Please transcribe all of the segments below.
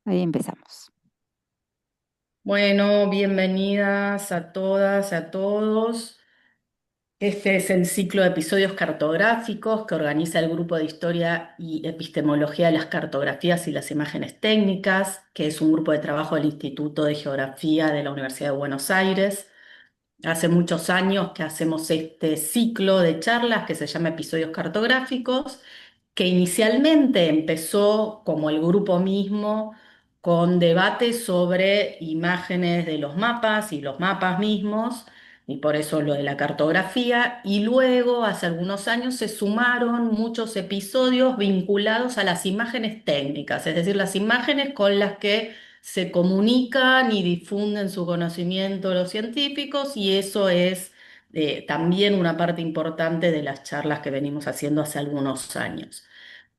Ahí empezamos. Bueno, bienvenidas a todas, a todos. Este es el ciclo de episodios cartográficos que organiza el Grupo de Historia y Epistemología de las Cartografías y las Imágenes Técnicas, que es un grupo de trabajo del Instituto de Geografía de la Universidad de Buenos Aires. Hace muchos años que hacemos este ciclo de charlas que se llama Episodios Cartográficos, que inicialmente empezó como el grupo mismo con debates sobre imágenes de los mapas y los mapas mismos, y por eso lo de la cartografía, y luego hace algunos años se sumaron muchos episodios vinculados a las imágenes técnicas, es decir, las imágenes con las que se comunican y difunden su conocimiento los científicos, y eso es también una parte importante de las charlas que venimos haciendo hace algunos años.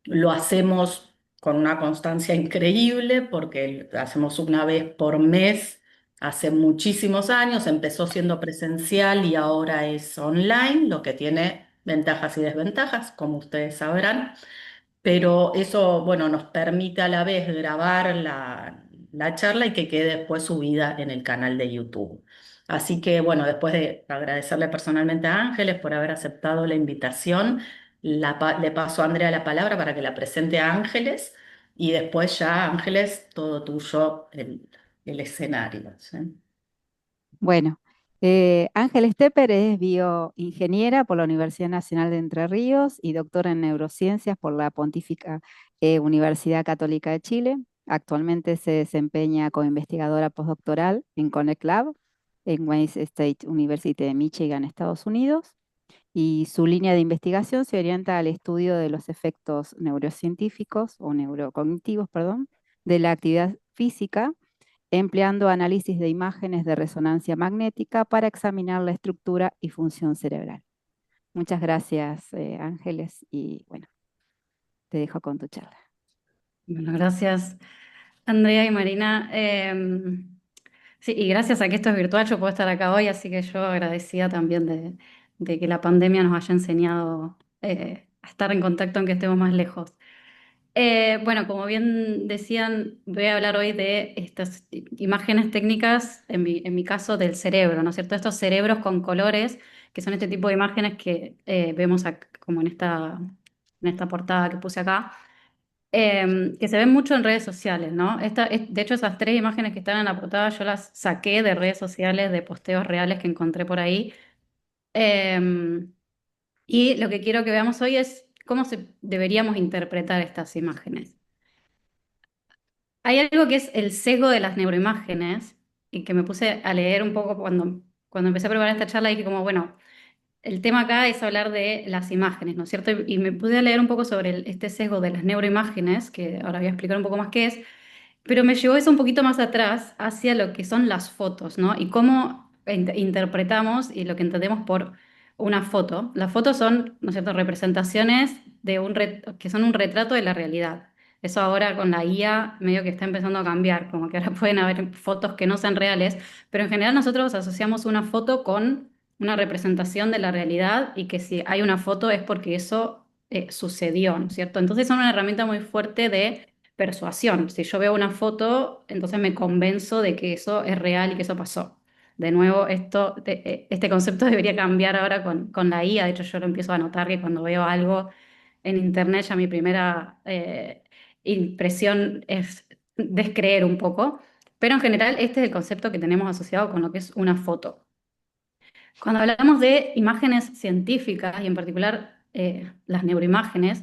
Lo hacemos con una constancia increíble porque hacemos una vez por mes hace muchísimos años. Empezó siendo presencial y ahora es online, lo que tiene ventajas y desventajas, como ustedes sabrán. Pero eso, bueno, nos permite a la vez grabar la charla y que quede después subida en el canal de YouTube. Así que, bueno, después de agradecerle personalmente a Ángeles por haber aceptado la invitación, le paso a Andrea la palabra para que la presente a Ángeles y después ya, Ángeles, todo tuyo el escenario. ¿Sí? Bueno, Ángeles Tepper es bioingeniera por la Universidad Nacional de Entre Ríos y doctora en neurociencias por la Pontífica Universidad Católica de Chile. Actualmente se desempeña como investigadora postdoctoral en Connect Lab en Wayne State University de Michigan, Estados Unidos. Y su línea de investigación se orienta al estudio de los efectos neurocientíficos o neurocognitivos, perdón, de la actividad física empleando análisis de imágenes de resonancia magnética para examinar la estructura y función cerebral. Muchas gracias, Ángeles, y bueno, te dejo con tu charla. Bueno, gracias Andrea y Marina. Sí, y gracias a que esto es virtual, yo puedo estar acá hoy, así que yo agradecida también de que la pandemia nos haya enseñado a estar en contacto aunque estemos más lejos. Bueno, como bien decían, voy a hablar hoy de estas imágenes técnicas, en mi caso del cerebro, ¿no es cierto? Estos cerebros con colores, que son este tipo de imágenes que vemos como en esta portada que puse acá, que se ven mucho en redes sociales, ¿no? De hecho, esas tres imágenes que están en la portada yo las saqué de redes sociales, de posteos reales que encontré por ahí. Eh, y lo que quiero que veamos hoy es cómo deberíamos interpretar estas imágenes. Hay algo que es el sesgo de las neuroimágenes y que me puse a leer un poco cuando empecé a preparar esta charla y dije como, bueno, el tema acá es hablar de las imágenes, ¿no es cierto? Y me pude leer un poco sobre este sesgo de las neuroimágenes, que ahora voy a explicar un poco más qué es, pero me llevó eso un poquito más atrás hacia lo que son las fotos, ¿no? Y cómo interpretamos y lo que entendemos por una foto. Las fotos son, ¿no es cierto?, representaciones que son un retrato de la realidad. Eso ahora con la IA medio que está empezando a cambiar, como que ahora pueden haber fotos que no sean reales, pero en general nosotros asociamos una foto con una representación de la realidad y que si hay una foto es porque eso sucedió, ¿no es cierto? Entonces son una herramienta muy fuerte de persuasión. Si yo veo una foto, entonces me convenzo de que eso es real y que eso pasó. De nuevo, este concepto debería cambiar ahora con la IA. De hecho, yo lo empiezo a notar que cuando veo algo en internet, ya mi primera impresión es descreer un poco. Pero en general, este es el concepto que tenemos asociado con lo que es una foto. Cuando hablamos de imágenes científicas y en particular las neuroimágenes,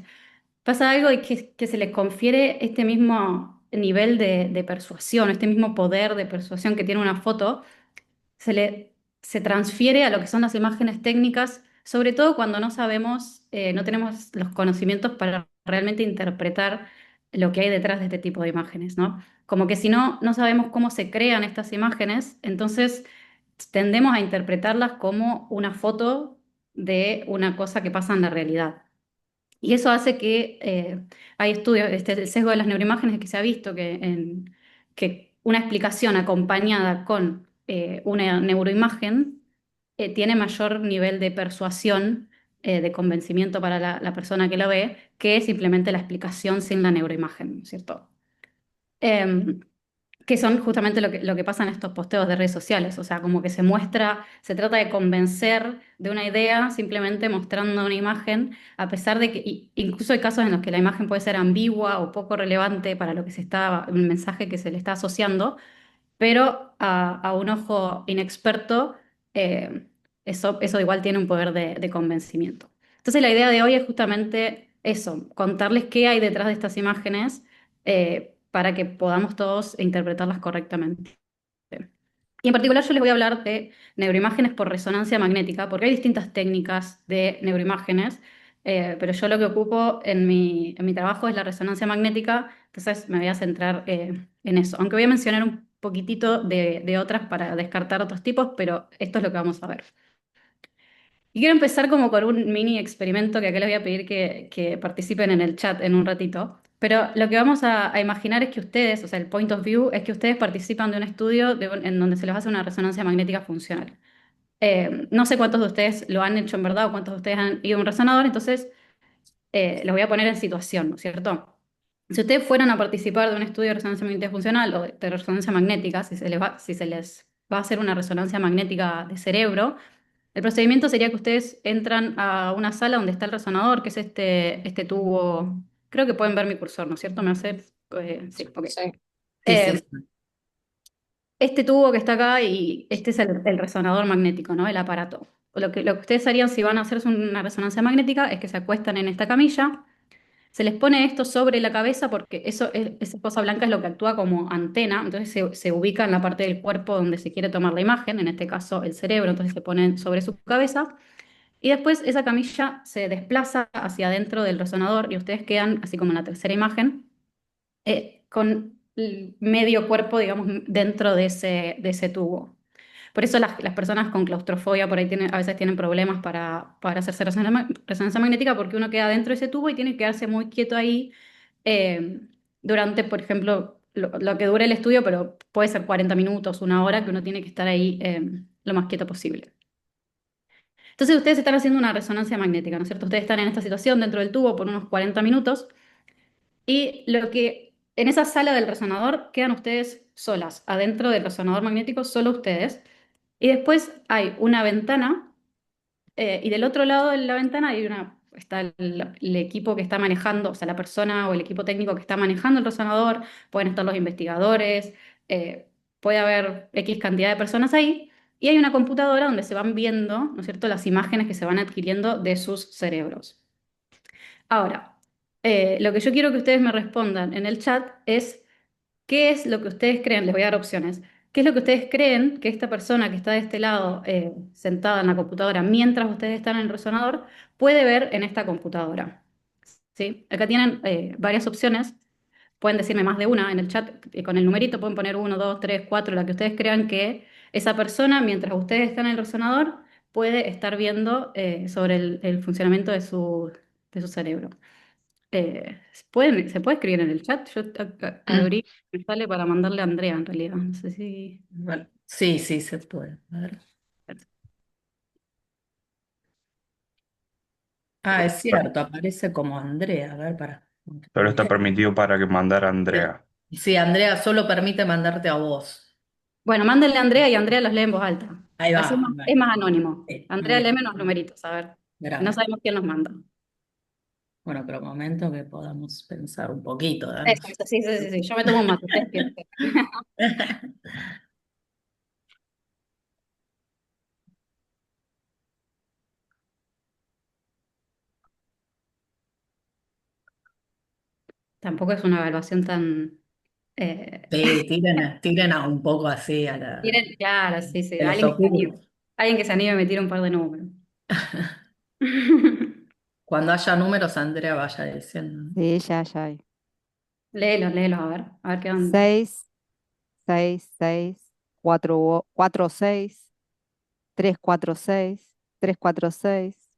pasa algo y que se les confiere este mismo nivel de persuasión, este mismo poder de persuasión que tiene una foto, se transfiere a lo que son las imágenes técnicas, sobre todo cuando no sabemos, no tenemos los conocimientos para realmente interpretar lo que hay detrás de este tipo de imágenes, ¿no? Como que si no sabemos cómo se crean estas imágenes, entonces tendemos a interpretarlas como una foto de una cosa que pasa en la realidad. Y eso hace que hay estudios, el sesgo de las neuroimágenes que se ha visto que una explicación acompañada con una neuroimagen tiene mayor nivel de persuasión, de convencimiento para la persona que la ve, que simplemente la explicación sin la neuroimagen, ¿no es cierto? Em, que son justamente lo que pasa en estos posteos de redes sociales, o sea, como que se muestra, se trata de convencer de una idea simplemente mostrando una imagen, a pesar de que incluso hay casos en los que la imagen puede ser ambigua o poco relevante para lo que se está, el mensaje que se le está asociando, pero a un ojo inexperto, eh, eso igual tiene un poder de convencimiento. Entonces la idea de hoy es justamente eso, contarles qué hay detrás de estas imágenes para que podamos todos interpretarlas correctamente. Y en particular yo les voy a hablar de neuroimágenes por resonancia magnética, porque hay distintas técnicas de neuroimágenes, pero yo lo que ocupo en mi trabajo es la resonancia magnética, entonces me voy a centrar en eso. Aunque voy a mencionar un poquitito de otras para descartar otros tipos, pero esto es lo que vamos a ver. Y quiero empezar como con un mini experimento que acá les voy a pedir que participen en el chat en un ratito. Pero lo que vamos a imaginar es que ustedes, o sea, el point of view es que ustedes participan de un estudio en donde se les hace una resonancia magnética funcional. No sé cuántos de ustedes lo han hecho en verdad o cuántos de ustedes han ido a un resonador, entonces los voy a poner en situación, ¿no es cierto? Si ustedes fueran a participar de un estudio de resonancia magnética funcional o de resonancia magnética, si se les va a hacer una resonancia magnética de cerebro, el procedimiento sería que ustedes entran a una sala donde está el resonador, que es este tubo. Creo que pueden ver mi cursor, ¿no es cierto? Me hace. Sí, ok. Sí. Sí, sí, Eh, sí. este tubo que está acá y este es el resonador magnético, ¿no? El aparato. Lo que ustedes harían si van a hacerse una resonancia magnética es que se acuestan en esta camilla, se les pone esto sobre la cabeza porque esa cosa blanca es lo que actúa como antena, entonces se ubica en la parte del cuerpo donde se quiere tomar la imagen, en este caso el cerebro, entonces se ponen sobre su cabeza. Y después esa camilla se desplaza hacia adentro del resonador y ustedes quedan, así como en la tercera imagen, con el medio cuerpo, digamos, dentro de ese tubo. Por eso las personas con claustrofobia por ahí a veces tienen problemas para hacerse resonancia magnética porque uno queda dentro de ese tubo y tiene que quedarse muy quieto ahí eh, durante, por ejemplo, lo que dure el estudio, pero puede ser 40 minutos, una hora, que uno tiene que estar ahí lo más quieto posible. Entonces ustedes están haciendo una resonancia magnética, ¿no es cierto? Ustedes están en esta situación dentro del tubo por unos 40 minutos y en esa sala del resonador quedan ustedes solas, adentro del resonador magnético, solo ustedes. Y después hay una ventana y del otro lado de la ventana está el equipo que está manejando, o sea, la persona o el equipo técnico que está manejando el resonador, pueden estar los investigadores, puede haber X cantidad de personas ahí, y hay una computadora donde se van viendo, ¿no es cierto?, las imágenes que se van adquiriendo de sus cerebros. Ahora, lo que yo quiero que ustedes me respondan en el chat es ¿qué es lo que ustedes creen? Les voy a dar opciones. ¿Qué es lo que ustedes creen que esta persona que está de este lado, sentada en la computadora, mientras ustedes están en el resonador, puede ver en esta computadora? ¿Sí? Acá tienen varias opciones. Pueden decirme más de una en el chat, con el numerito pueden poner uno, dos, tres, cuatro, la que ustedes crean que esa persona, mientras ustedes están en el resonador, puede estar viendo sobre el funcionamiento de su cerebro. Se puede escribir en el chat. Yo abrí, me sale para mandarle a Andrea en realidad. No sé si. Bueno, sí, sí, se puede. A ver. Ah, es cierto, aparece como Andrea. A ver, para. Solo está permitido para que mandar a Andrea. Sí, Andrea solo permite mandarte a vos. Bueno, mándenle a Andrea y Andrea los lee en voz alta. Ahí Así va. es más anónimo. Sí, muy Andrea lee bien. menos numeritos, a ver. No Gracias. sabemos quién los manda. Bueno, pero un momento que podamos pensar un poquito, danos. Exacto, sí, sí, sí, sí. Yo me tomo un mate, ustedes piensen. Tampoco es una evaluación tan. eh, Sí, tiren a un poco así a Claro, sí, sí. se les ocurre. Alguien que se anime a meter un par de números. Cuando haya números, Andrea vaya diciendo. Sí, ya, ya hay. Léelos, léelos, a ver qué onda. 6, 6, 6, 4, 4, 6, 3, 4, 6, 3, 4, 6,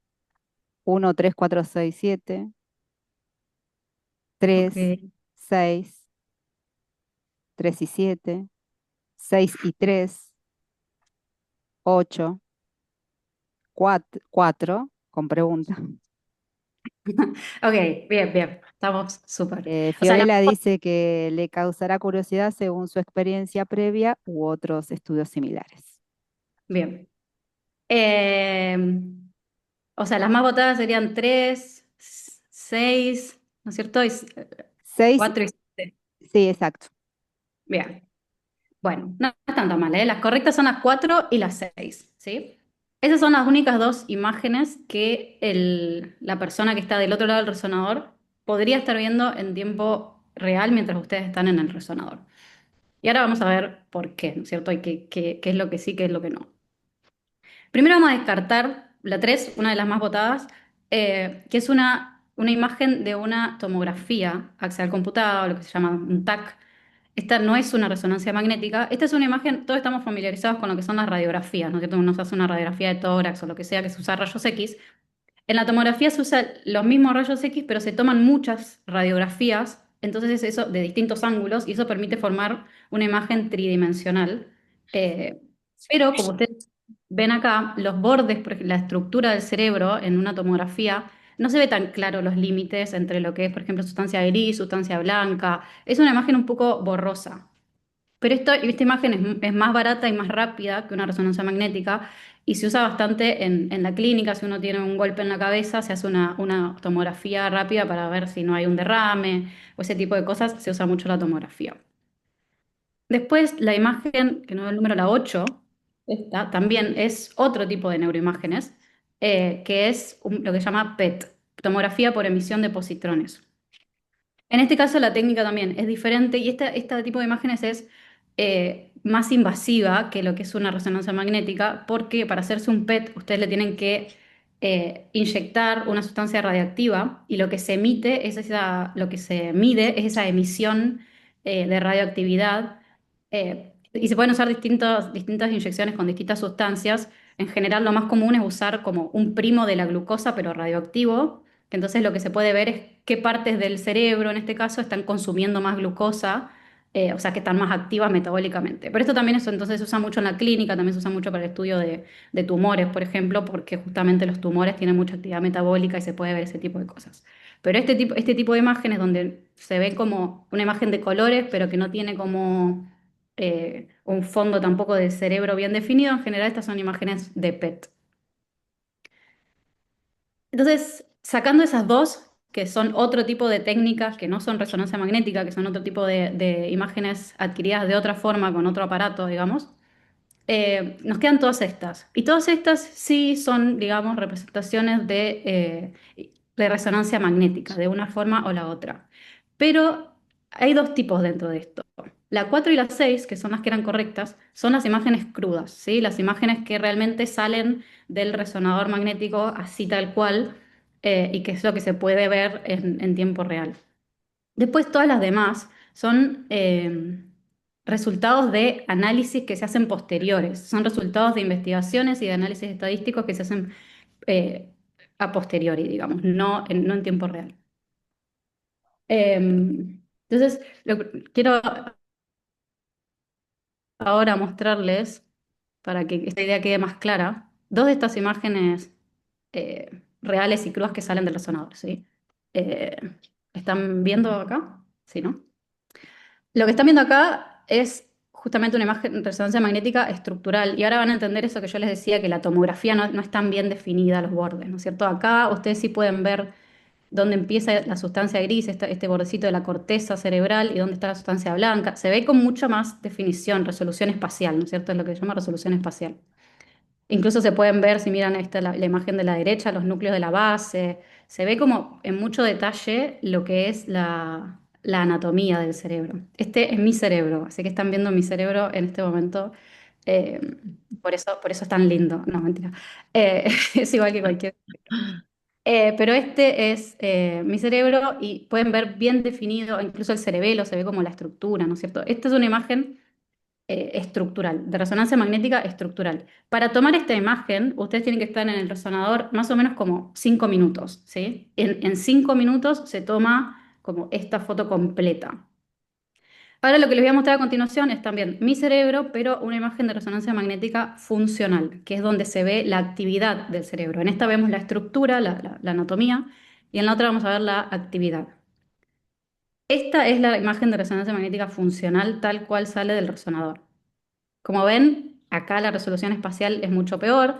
1, 3, 4, 6, 7, Ok, 3, 6, 3 y 7, 6 y 3, 8, 4, 4 con pregunta. Ok, bien, bien. Estamos súper. O sea, Fiorella dice que le causará curiosidad según su experiencia previa u otros estudios similares. bien. Eh, o sea, las más votadas serían 3, 6, ¿no es cierto? 6, 4 y 7. sí, exacto. Bien. Bueno, no están tan mal, ¿eh? Las correctas son las 4 y las 6, ¿sí? Esas son las únicas dos imágenes que la persona que está del otro lado del resonador podría estar viendo en tiempo real mientras ustedes están en el resonador. Y ahora vamos a ver por qué, ¿no es cierto? Y qué es lo que sí, qué es lo que no. Primero vamos a descartar la 3, una de las más votadas, que es una imagen de una tomografía axial computada, o lo que se llama un TAC. Esta no es una resonancia magnética, esta es una imagen, todos estamos familiarizados con lo que son las radiografías, ¿no es cierto? Uno se hace una radiografía de tórax o lo que sea que se usa rayos X. En la tomografía se usan los mismos rayos X, pero se toman muchas radiografías, entonces es eso de distintos ángulos y eso permite formar una imagen tridimensional. Eh, pero como ustedes ven acá, los bordes, por ejemplo, la estructura del cerebro en una tomografía, no se ve tan claro los límites entre lo que es, por ejemplo, sustancia gris, sustancia blanca. Es una imagen un poco borrosa. Pero esta imagen es más barata y más rápida que una resonancia magnética y se usa bastante en la clínica. Si uno tiene un golpe en la cabeza, se hace una tomografía rápida para ver si no hay un derrame o ese tipo de cosas. Se usa mucho la tomografía. Después, la imagen, que no es el número la 8, esta también es otro tipo de neuroimágenes, que es lo que se llama PET, tomografía por emisión de positrones. En este caso la técnica también es diferente y este tipo de imágenes es más invasiva que lo que es una resonancia magnética porque para hacerse un PET ustedes le tienen que inyectar una sustancia radiactiva y lo que se emite es lo que se mide es esa emisión de radioactividad y se pueden usar distintas inyecciones con distintas sustancias. En general lo más común es usar como un primo de la glucosa pero radioactivo que entonces lo que se puede ver es qué partes del cerebro, en este caso, están consumiendo más glucosa, o sea, que están más activas metabólicamente. Pero esto también eso entonces se usa mucho en la clínica, también se usa mucho para el estudio de tumores, por ejemplo, porque justamente los tumores tienen mucha actividad metabólica y se puede ver ese tipo de cosas. Pero este tipo de imágenes donde se ve como una imagen de colores, pero que no tiene como un fondo tampoco del cerebro bien definido, en general estas son imágenes de PET. Entonces, sacando esas dos, que son otro tipo de técnicas, que no son resonancia magnética, que son otro tipo de imágenes adquiridas de otra forma, con otro aparato, digamos, nos quedan todas estas. Y todas estas sí son, digamos, representaciones de resonancia magnética, de una forma o la otra. Pero hay dos tipos dentro de esto. La 4 y la 6, que son las que eran correctas, son las imágenes crudas, ¿sí? Las imágenes que realmente salen del resonador magnético así tal cual, y que es lo que se puede ver en tiempo real. Después todas las demás son resultados de análisis que se hacen posteriores, son resultados de investigaciones y de análisis estadísticos que se hacen eh, a posteriori, digamos, no en tiempo real. Entonces, quiero ahora mostrarles, para que esta idea quede más clara, dos de estas imágenes reales y crudas que salen del resonador, ¿sí? Eh, ¿Están viendo acá? Sí, ¿no? Lo que están viendo acá es justamente una imagen de resonancia magnética estructural. Y ahora van a entender eso que yo les decía, que la tomografía no es tan bien definida los bordes, ¿no es cierto? Acá ustedes sí pueden ver dónde empieza la sustancia gris, este bordecito de la corteza cerebral, y dónde está la sustancia blanca. Se ve con mucha más definición, resolución espacial, ¿no es cierto? Es lo que se llama resolución espacial. Incluso se pueden ver, si miran la imagen de la derecha, los núcleos de la base. Se ve como en mucho detalle lo que es la anatomía del cerebro. Este es mi cerebro, así que están viendo mi cerebro en este momento. eh, por eso es tan lindo. No, mentira. Es igual que cualquier. Pero este es mi cerebro y pueden ver bien definido, incluso el cerebelo, se ve como la estructura, ¿no es cierto? Esta es una imagen estructural, de resonancia magnética estructural. Para tomar esta imagen, ustedes tienen que estar en el resonador más o menos como 5 minutos, ¿sí? En 5 minutos se toma como esta foto completa. Ahora lo que les voy a mostrar a continuación es también mi cerebro, pero una imagen de resonancia magnética funcional, que es donde se ve la actividad del cerebro. En esta vemos la estructura, la anatomía, y en la otra vamos a ver la actividad. Esta es la imagen de resonancia magnética funcional tal cual sale del resonador. Como ven, acá la resolución espacial es mucho peor.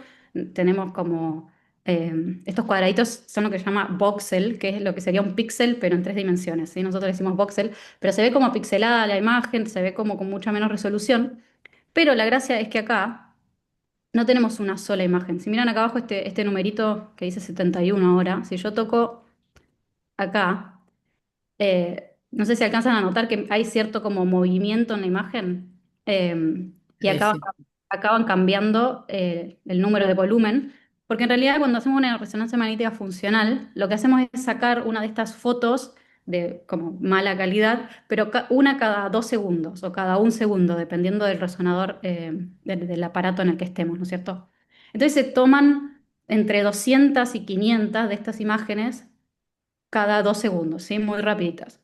Tenemos como estos cuadraditos son lo que se llama voxel, que es lo que sería un píxel, pero en 3 dimensiones, ¿sí? Nosotros le decimos voxel, pero se ve como pixelada la imagen, se ve como con mucha menos resolución. Pero la gracia es que acá no tenemos una sola imagen. Si miran acá abajo este numerito que dice 71 ahora, si yo toco acá, no sé si alcanzan a notar que hay cierto como movimiento en la imagen, y Sí, sí. acaban cambiando el número de volumen, porque en realidad cuando hacemos una resonancia magnética funcional, lo que hacemos es sacar una de estas fotos de como mala calidad, pero una cada 2 segundos o cada 1 segundo, dependiendo del resonador, del aparato en el que estemos, ¿no es cierto? Entonces se toman entre 200 y 500 de estas imágenes cada 2 segundos, ¿sí? Muy rapiditas.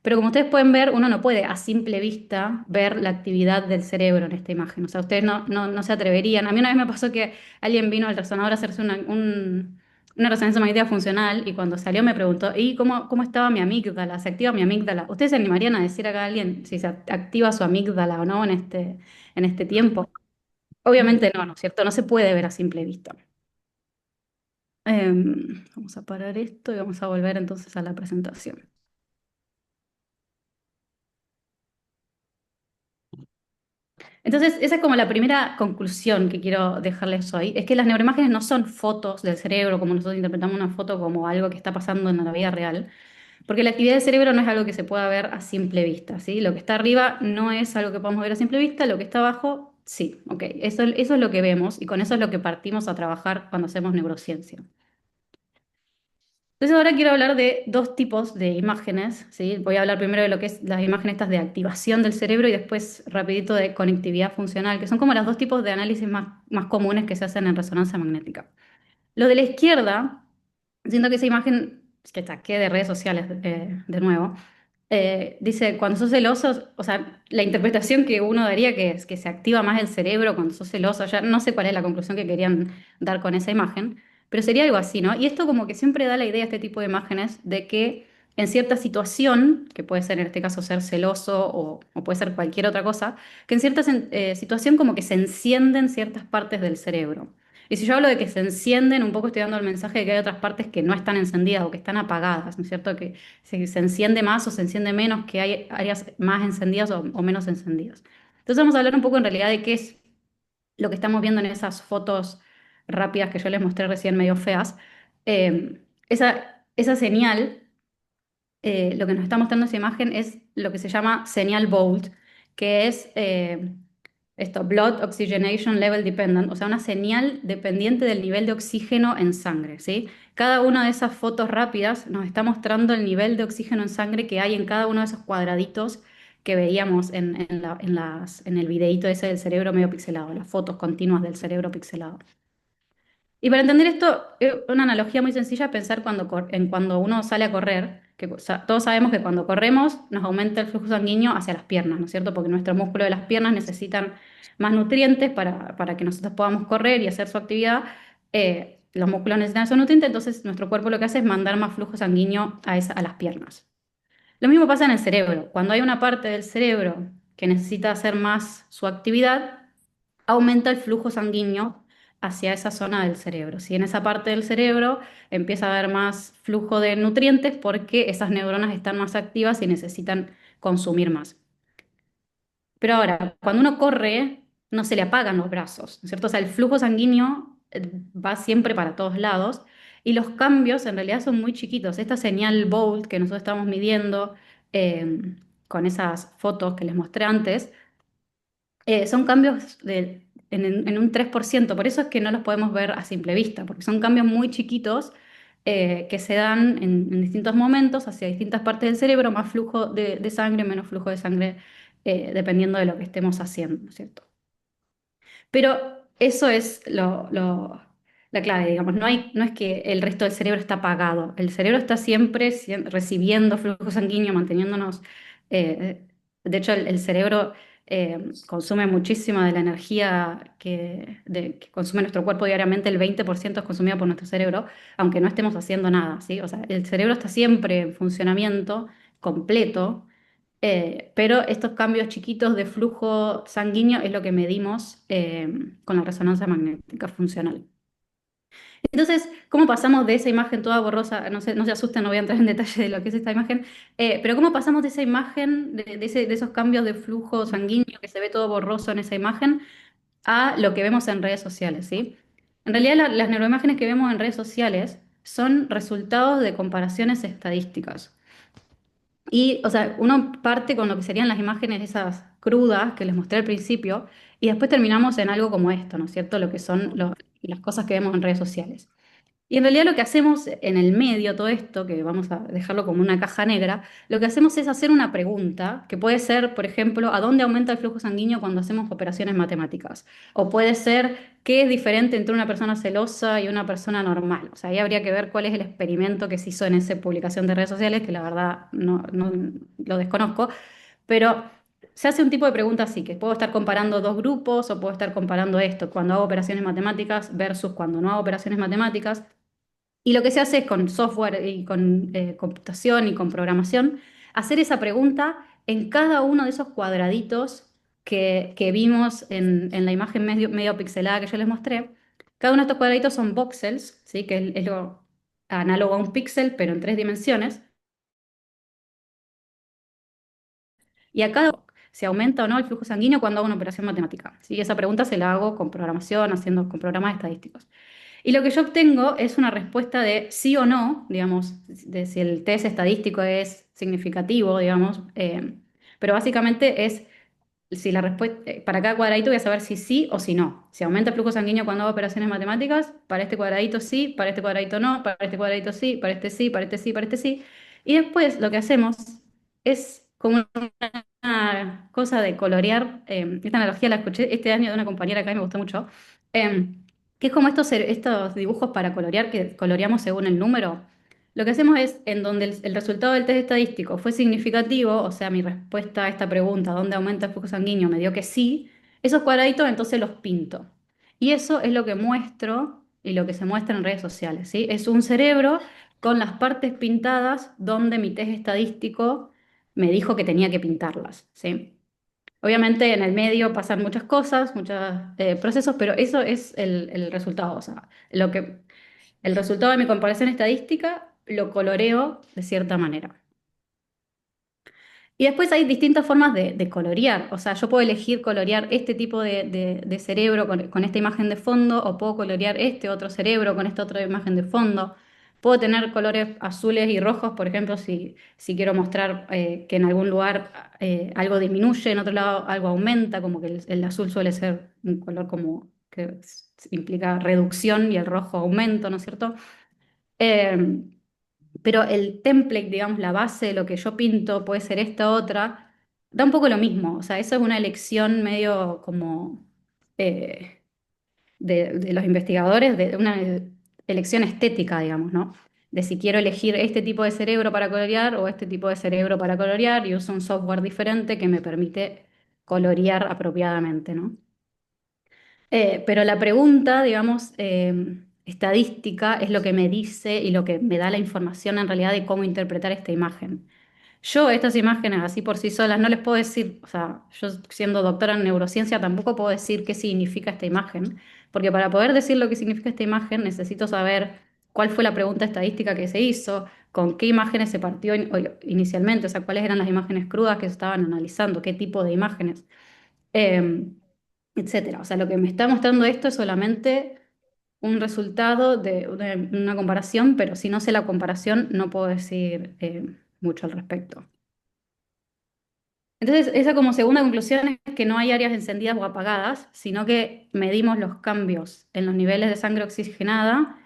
Pero como ustedes pueden ver, uno no puede a simple vista ver la actividad del cerebro en esta imagen. O sea, ustedes no se atreverían. A mí una vez me pasó que alguien vino al resonador a hacerse una resonancia magnética funcional y cuando salió me preguntó, ¿y cómo estaba mi amígdala? ¿Se activa mi amígdala? ¿Ustedes se animarían a decir acá a alguien si se activa su amígdala o no en este tiempo? Obviamente no, ¿no es cierto? No se puede ver a simple vista. Vamos a parar esto y vamos a volver entonces a la presentación. Entonces, esa es como la primera conclusión que quiero dejarles hoy, es que las neuroimágenes no son fotos del cerebro como nosotros interpretamos una foto como algo que está pasando en la vida real, porque la actividad del cerebro no es algo que se pueda ver a simple vista, ¿sí? Lo que está arriba no es algo que podamos ver a simple vista, lo que está abajo, sí, ok, eso es lo que vemos y con eso es lo que partimos a trabajar cuando hacemos neurociencia. Entonces ahora quiero hablar de dos tipos de imágenes, ¿sí? Voy a hablar primero de lo que es las imágenes estas de activación del cerebro y después rapidito de conectividad funcional, que son como los dos tipos de análisis más comunes que se hacen en resonancia magnética. Lo de la izquierda, siento que esa imagen que saqué de redes sociales de nuevo, dice, cuando sos celoso, o sea, la interpretación que uno daría que es que se activa más el cerebro cuando sos celoso, ya no sé cuál es la conclusión que querían dar con esa imagen, pero sería algo así, ¿no? Y esto como que siempre da la idea, este tipo de imágenes, de que en cierta situación, que puede ser en este caso ser celoso o puede ser cualquier otra cosa, que en cierta situación como que se encienden ciertas partes del cerebro. Y si yo hablo de que se encienden, un poco estoy dando el mensaje de que hay otras partes que no están encendidas o que están apagadas, ¿no es cierto? Que se enciende más o se enciende menos, que hay áreas más encendidas o menos encendidas. Entonces vamos a hablar un poco en realidad de qué es lo que estamos viendo en esas fotos rápidas que yo les mostré recién medio feas. Esa señal, lo que nos está mostrando esa imagen es lo que se llama señal bold, que es esto, Blood Oxygenation Level Dependent, o sea, una señal dependiente del nivel de oxígeno en sangre, ¿sí? Cada una de esas fotos rápidas nos está mostrando el nivel de oxígeno en sangre que hay en cada uno de esos cuadraditos que veíamos en el videíto ese del cerebro medio pixelado, las fotos continuas del cerebro pixelado. Y para entender esto, una analogía muy sencilla es pensar cuando uno sale a correr, que todos sabemos que cuando corremos nos aumenta el flujo sanguíneo hacia las piernas, ¿no es cierto? Porque nuestro músculo de las piernas necesitan más nutrientes para que nosotros podamos correr y hacer su actividad. Los músculos necesitan esos nutrientes, entonces nuestro cuerpo lo que hace es mandar más flujo sanguíneo a las piernas. Lo mismo pasa en el cerebro. Cuando hay una parte del cerebro que necesita hacer más su actividad, aumenta el flujo sanguíneo hacia esa zona del cerebro. Si en esa parte del cerebro empieza a haber más flujo de nutrientes porque esas neuronas están más activas y necesitan consumir más. Pero ahora, cuando uno corre, no se le apagan los brazos, ¿no es cierto? O sea, el flujo sanguíneo va siempre para todos lados y los cambios en realidad son muy chiquitos. Esta señal Bolt que nosotros estamos midiendo con esas fotos que les mostré antes, son cambios en un 3%. Por eso es que no los podemos ver a simple vista, porque son cambios muy chiquitos que se dan en distintos momentos hacia distintas partes del cerebro, más flujo de sangre, menos flujo de sangre, dependiendo de lo que estemos haciendo, ¿no es cierto? Pero eso es la clave, digamos, no es que el resto del cerebro está apagado, el cerebro está siempre recibiendo flujo sanguíneo, manteniéndonos, de hecho el cerebro consume muchísima de la energía que consume nuestro cuerpo diariamente, el 20% es consumida por nuestro cerebro, aunque no estemos haciendo nada, ¿sí? O sea, el cerebro está siempre en funcionamiento completo, pero estos cambios chiquitos de flujo sanguíneo es lo que medimos con la resonancia magnética funcional. Entonces, ¿cómo pasamos de esa imagen toda borrosa? No se asusten, no voy a entrar en detalle de lo que es esta imagen, pero ¿cómo pasamos de esa imagen, de esos cambios de flujo sanguíneo que se ve todo borroso en esa imagen, a lo que vemos en redes sociales, ¿sí? En realidad, las neuroimágenes que vemos en redes sociales son resultados de comparaciones estadísticas. Y, o sea, uno parte con lo que serían las imágenes esas crudas que les mostré al principio, y después terminamos en algo como esto, ¿no es cierto? Lo que son las cosas que vemos en redes sociales. Y en realidad lo que hacemos en el medio, todo esto, que vamos a dejarlo como una caja negra, lo que hacemos es hacer una pregunta, que puede ser, por ejemplo, ¿a dónde aumenta el flujo sanguíneo cuando hacemos operaciones matemáticas? O puede ser, ¿qué es diferente entre una persona celosa y una persona normal? O sea, ahí habría que ver cuál es el experimento que se hizo en esa publicación de redes sociales, que la verdad no lo desconozco, pero se hace un tipo de pregunta así, que puedo estar comparando dos grupos o puedo estar comparando esto cuando hago operaciones matemáticas versus cuando no hago operaciones matemáticas. Y lo que se hace es con software y con computación y con programación, hacer esa pregunta en cada uno de esos cuadraditos que vimos en la imagen medio pixelada que yo les mostré. Cada uno de estos cuadraditos son voxels, ¿sí? Que es lo análogo a un píxel, pero en 3 dimensiones. Y a cada se aumenta o no el flujo sanguíneo cuando hago una operación matemática, ¿sí? Esa pregunta se la hago con programación, haciendo con programas estadísticos. Y lo que yo obtengo es una respuesta de sí o no, digamos, de si el test estadístico es significativo, digamos, pero básicamente es si la respuesta, para cada cuadradito voy a saber si sí o si no. Si aumenta el flujo sanguíneo cuando hago operaciones matemáticas, para este cuadradito sí, para este cuadradito no, para este cuadradito sí, para este sí, para este sí, para este sí. Y después lo que hacemos es como una cosa de colorear, esta analogía la escuché este año de una compañera acá y me gustó mucho, que es como estos dibujos para colorear, que coloreamos según el número. Lo que hacemos es, en donde el resultado del test estadístico fue significativo, o sea, mi respuesta a esta pregunta, ¿dónde aumenta el flujo sanguíneo? Me dio que sí, esos cuadraditos entonces los pinto. Y eso es lo que muestro y lo que se muestra en redes sociales, ¿sí? Es un cerebro con las partes pintadas donde mi test estadístico me dijo que tenía que pintarlas, ¿sí? Obviamente en el medio pasan muchas cosas, muchos procesos, pero eso es el resultado. O sea, el resultado de mi comparación estadística lo coloreo de cierta manera. Y después hay distintas formas de colorear. O sea, yo puedo elegir colorear este tipo de cerebro con esta imagen de fondo, o puedo colorear este otro cerebro con esta otra imagen de fondo. Puedo tener colores azules y rojos, por ejemplo, si quiero mostrar que en algún lugar algo disminuye, en otro lado algo aumenta, como que el azul suele ser un color como que implica reducción y el rojo aumento, ¿no es cierto? Eh, pero el template, digamos, la base de lo que yo pinto puede ser esta otra, da un poco lo mismo. O sea, eso es una elección medio como eh, de los investigadores, de una elección estética, digamos, ¿no? De si quiero elegir este tipo de cerebro para colorear o este tipo de cerebro para colorear, y uso un software diferente que me permite colorear apropiadamente, ¿no? Pero la pregunta, digamos, estadística es lo que me dice y lo que me da la información en realidad de cómo interpretar esta imagen. Yo estas imágenes así por sí solas no les puedo decir, o sea, yo siendo doctora en neurociencia tampoco puedo decir qué significa esta imagen, porque para poder decir lo que significa esta imagen necesito saber cuál fue la pregunta estadística que se hizo, con qué imágenes se partió inicialmente, o sea, cuáles eran las imágenes crudas que se estaban analizando, qué tipo de imágenes. Em, etcétera. O sea, lo que me está mostrando esto es solamente un resultado de una comparación, pero si no sé la comparación, no puedo decir mucho al respecto. Entonces, esa como segunda conclusión es que no hay áreas encendidas o apagadas, sino que medimos los cambios en los niveles de sangre oxigenada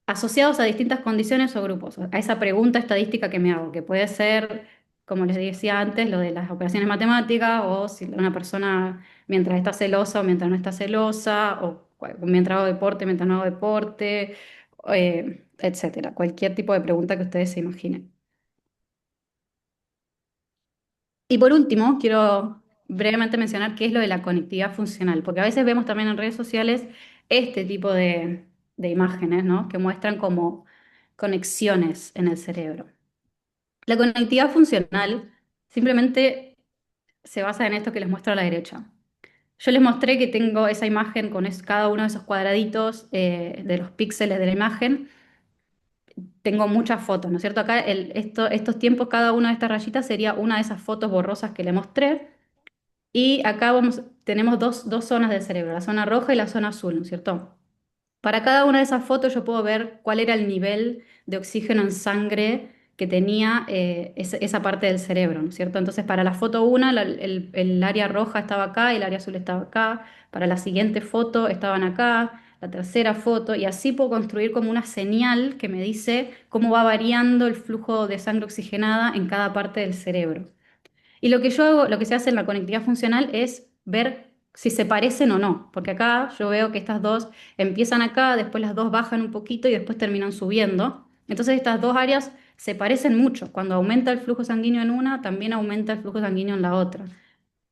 asociados a distintas condiciones o grupos, a esa pregunta estadística que me hago, que puede ser, como les decía antes, lo de las operaciones matemáticas, o si una persona mientras está celosa o mientras no está celosa, o mientras hago deporte, mientras no hago deporte, etcétera. Cualquier tipo de pregunta que ustedes se imaginen. Y por último, quiero brevemente mencionar qué es lo de la conectividad funcional, porque a veces vemos también en redes sociales este tipo de imágenes, ¿no? Que muestran como conexiones en el cerebro. La conectividad funcional simplemente se basa en esto que les muestro a la derecha. Yo les mostré que tengo esa imagen con cada uno de esos cuadraditos de los píxeles de la imagen. Tengo muchas fotos, ¿no es cierto? Acá estos tiempos, cada una de estas rayitas sería una de esas fotos borrosas que le mostré. Y acá tenemos dos zonas del cerebro, la zona roja y la zona azul, ¿no es cierto? Para cada una de esas fotos yo puedo ver cuál era el nivel de oxígeno en sangre que tenía esa parte del cerebro, ¿no es cierto? Entonces, para la foto 1, el área roja estaba acá y el área azul estaba acá. Para la siguiente foto estaban acá, la tercera foto, y así puedo construir como una señal que me dice cómo va variando el flujo de sangre oxigenada en cada parte del cerebro. Y lo que yo hago, lo que se hace en la conectividad funcional es ver si se parecen o no, porque acá yo veo que estas dos empiezan acá, después las dos bajan un poquito y después terminan subiendo. Entonces estas dos áreas se parecen mucho. Cuando aumenta el flujo sanguíneo en una, también aumenta el flujo sanguíneo en la otra.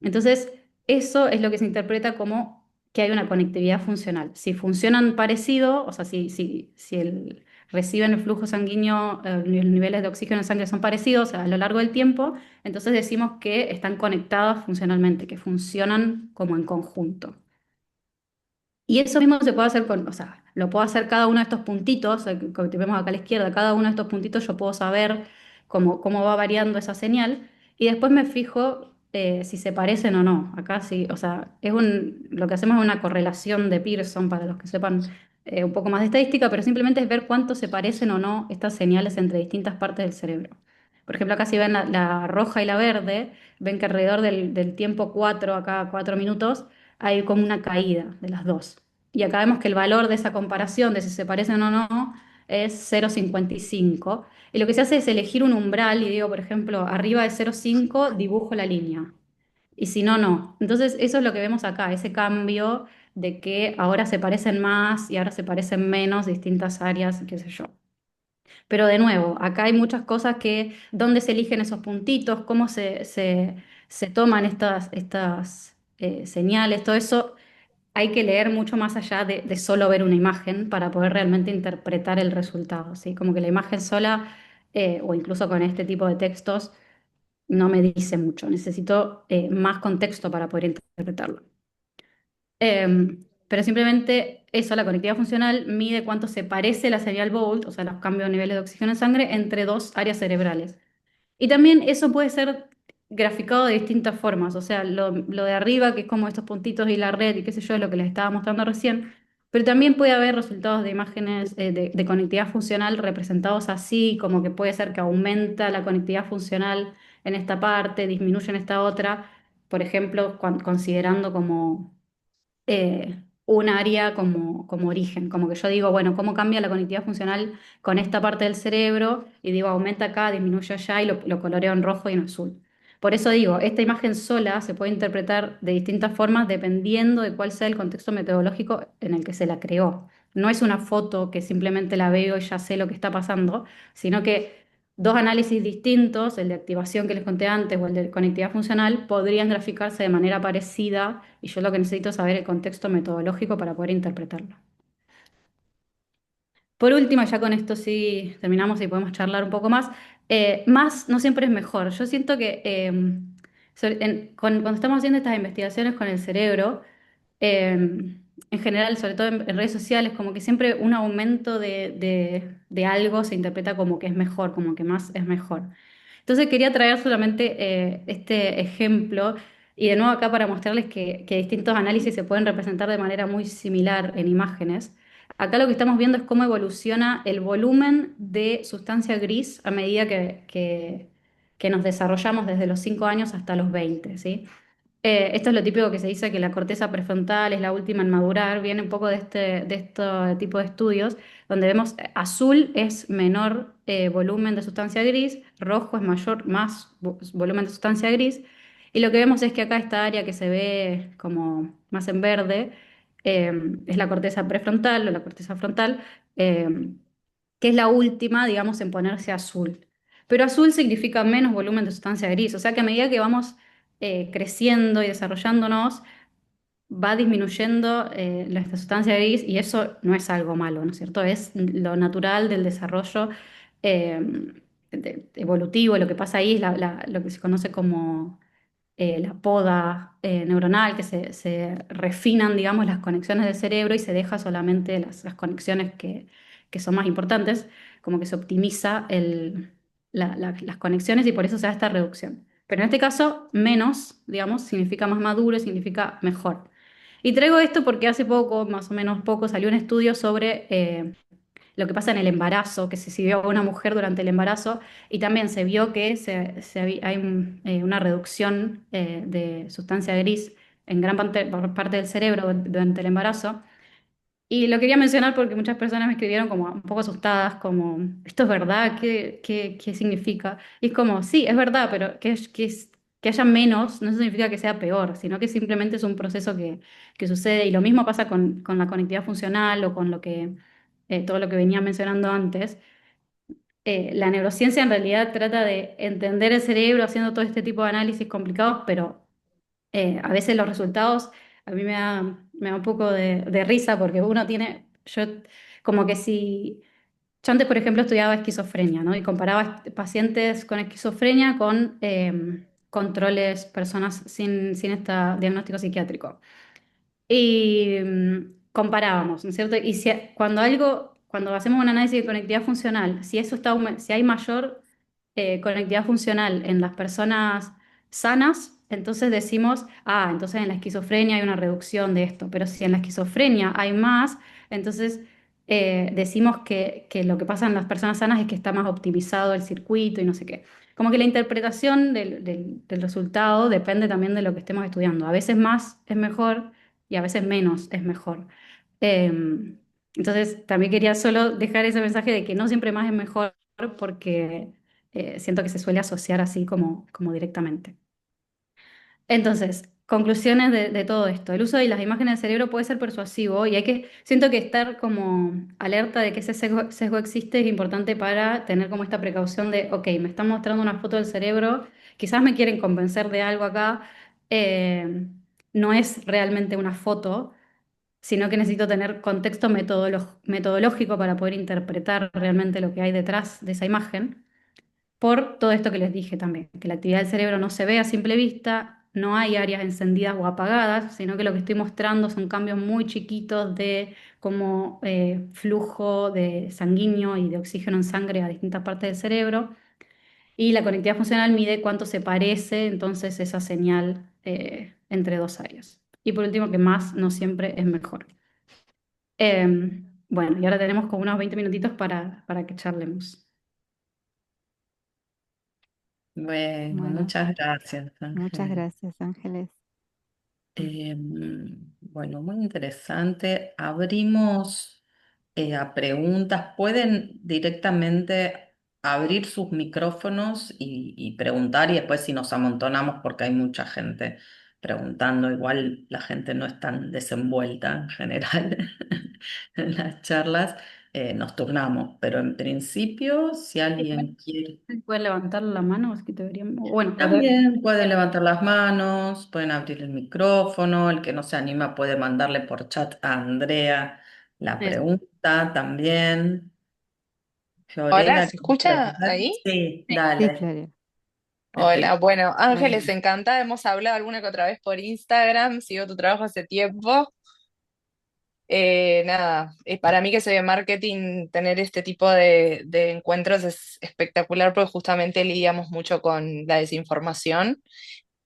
Entonces, eso es lo que se interpreta como que hay una conectividad funcional. Si funcionan parecido, o sea, reciben el flujo sanguíneo, los niveles de oxígeno en sangre son parecidos a lo largo del tiempo, entonces decimos que están conectadas funcionalmente, que funcionan como en conjunto. Y eso mismo se puede hacer o sea, lo puedo hacer cada uno de estos puntitos, que vemos acá a la izquierda, cada uno de estos puntitos yo puedo saber cómo va variando esa señal y después me fijo si se parecen o no. Acá sí, o sea, lo que hacemos es una correlación de Pearson para los que sepan un poco más de estadística, pero simplemente es ver cuánto se parecen o no estas señales entre distintas partes del cerebro. Por ejemplo, acá si ven la roja y la verde, ven que alrededor del tiempo 4, acá 4 minutos, hay como una caída de las dos. Y acá vemos que el valor de esa comparación, de si se parecen o no, es 0,55. Y lo que se hace es elegir un umbral y digo, por ejemplo, arriba de 0,5 dibujo la línea. Y si no, no. Entonces, eso es lo que vemos acá, ese cambio de que ahora se parecen más y ahora se parecen menos distintas áreas, qué sé yo. Pero de nuevo, acá hay muchas cosas que, dónde se eligen esos puntitos, cómo se toman estas señales, todo eso hay que leer mucho más allá de solo ver una imagen para poder realmente interpretar el resultado, ¿sí? Como que la imagen sola, o incluso con este tipo de textos, no me dice mucho. Necesito más contexto para poder interpretarlo. Pero simplemente eso, la conectividad funcional mide cuánto se parece la señal Bolt, o sea, los cambios de niveles de oxígeno en sangre, entre dos áreas cerebrales. Y también eso puede ser graficado de distintas formas, o sea, lo de arriba, que es como estos puntitos y la red y qué sé yo, es lo que les estaba mostrando recién, pero también puede haber resultados de imágenes de conectividad funcional representados así, como que puede ser que aumenta la conectividad funcional en esta parte, disminuye en esta otra, por ejemplo, considerando como un área como origen, como que yo digo, bueno, ¿cómo cambia la conectividad funcional con esta parte del cerebro? Y digo, aumenta acá, disminuye allá y lo coloreo en rojo y en azul. Por eso digo, esta imagen sola se puede interpretar de distintas formas dependiendo de cuál sea el contexto metodológico en el que se la creó. No es una foto que simplemente la veo y ya sé lo que está pasando, sino que dos análisis distintos, el de activación que les conté antes o el de conectividad funcional, podrían graficarse de manera parecida y yo lo que necesito es saber el contexto metodológico para poder interpretarlo. Por último, ya con esto sí terminamos y podemos charlar un poco más. Más no siempre es mejor. Yo siento que cuando estamos haciendo estas investigaciones con el cerebro, en general, sobre todo en redes sociales, como que siempre un aumento de algo se interpreta como que es mejor, como que más es mejor. Entonces quería traer solamente este ejemplo y de nuevo acá para mostrarles que distintos análisis se pueden representar de manera muy similar en imágenes. Acá lo que estamos viendo es cómo evoluciona el volumen de sustancia gris a medida que nos desarrollamos desde los 5 años hasta los 20, ¿sí? Esto es lo típico que se dice que la corteza prefrontal es la última en madurar, viene un poco de este tipo de estudios, donde vemos azul es menor volumen de sustancia gris, rojo es más volumen de sustancia gris, y lo que vemos es que acá esta área que se ve como más en verde eh, es la corteza prefrontal o la corteza frontal, eh, que es la última, digamos, en ponerse azul. Pero azul significa menos volumen de sustancia gris, o sea que a medida que vamos creciendo y desarrollándonos, va disminuyendo esta sustancia gris y eso no es algo malo, ¿no es cierto? Es lo natural del desarrollo eh, evolutivo. Lo que pasa ahí es lo que se conoce como la poda neuronal, que se refinan, digamos, las conexiones del cerebro y se deja solamente las conexiones que son más importantes, como que se optimiza las conexiones y por eso se da esta reducción. Pero en este caso, menos, digamos, significa más maduro, significa mejor. Y traigo esto porque hace poco, más o menos poco, salió un estudio sobre lo que pasa en el embarazo, que se siguió a una mujer durante el embarazo y también se vio que hay una reducción de sustancia gris en gran parte del cerebro durante el embarazo. Y lo quería mencionar porque muchas personas me escribieron como un poco asustadas, como, ¿esto es verdad? ¿Qué significa? Y es como, sí, es verdad, pero que haya menos no significa que sea peor, sino que simplemente es un proceso que sucede. Y lo mismo pasa con la conectividad funcional o con todo lo que venía mencionando antes. La neurociencia en realidad trata de entender el cerebro haciendo todo este tipo de análisis complicados, pero a veces los resultados a mí me da un poco de risa porque yo como que si, yo antes por ejemplo estudiaba esquizofrenia, ¿no? Y comparaba pacientes con esquizofrenia con controles, personas sin este diagnóstico psiquiátrico. Y comparábamos, ¿no es cierto? Y cuando hacemos un análisis de conectividad funcional, si hay mayor conectividad funcional en las personas sanas, entonces decimos, entonces en la esquizofrenia hay una reducción de esto, pero si en la esquizofrenia hay más, entonces decimos que lo que pasa en las personas sanas es que está más optimizado el circuito y no sé qué. Como que la interpretación del resultado depende también de lo que estemos estudiando. A veces más es mejor y a veces menos es mejor. Eh, entonces, también quería solo dejar ese mensaje de que no siempre más es mejor porque siento que se suele asociar así como directamente. Entonces, conclusiones de todo esto. El uso de las imágenes del cerebro puede ser persuasivo y siento que estar como alerta de que ese sesgo existe es importante para tener como esta precaución de, ok, me están mostrando una foto del cerebro, quizás me quieren convencer de algo acá, eh, no es realmente una foto, sino que necesito tener contexto metodológico para poder interpretar realmente lo que hay detrás de esa imagen por todo esto que les dije también, que la actividad del cerebro no se ve a simple vista, no hay áreas encendidas o apagadas, sino que lo que estoy mostrando son cambios muy chiquitos de como flujo de sanguíneo y de oxígeno en sangre a distintas partes del cerebro. Y la conectividad funcional mide cuánto se parece entonces esa señal entre dos áreas. Y por último, que más no siempre es mejor. Bueno, y ahora tenemos como unos 20 minutitos para que charlemos. Bueno, Bueno, muchas gracias, muchas Ángeles. gracias, Ángeles. Bueno, muy interesante. Abrimos a preguntas. Pueden directamente abrir sus micrófonos y preguntar y después si nos amontonamos porque hay mucha gente preguntando. Igual la gente no es tan desenvuelta en general en las charlas. Nos turnamos, pero en principio, si alguien quiere... ¿Pueden levantar la mano? Es que deberíamos. Bueno, También pueden levantar las manos, pueden abrir el micrófono, el que no se anima puede mandarle por chat a Andrea la eso. pregunta también. Hola, Fiorella, ¿se ¿quieres escucha preguntar? ahí? Sí, Sí, dale, Gloria. te Hola, escucho. bueno, Bueno, Ángeles, encantada. Hemos hablado alguna que otra vez por Instagram, sigo tu trabajo hace tiempo. Nada, para mí que soy de marketing, tener este tipo de encuentros es espectacular porque justamente lidiamos mucho con la desinformación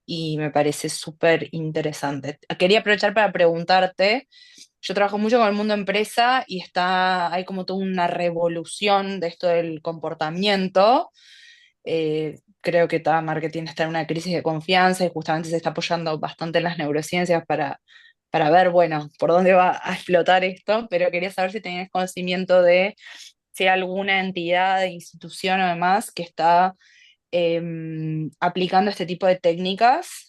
y me parece súper interesante. Quería aprovechar para preguntarte, yo trabajo mucho con el mundo empresa y hay como toda una revolución de esto del comportamiento. Creo que todo marketing está en una crisis de confianza y justamente se está apoyando bastante en las neurociencias para ver, bueno, por dónde va a explotar esto, pero quería saber si tenías conocimiento de si hay alguna entidad, institución o demás que está aplicando este tipo de técnicas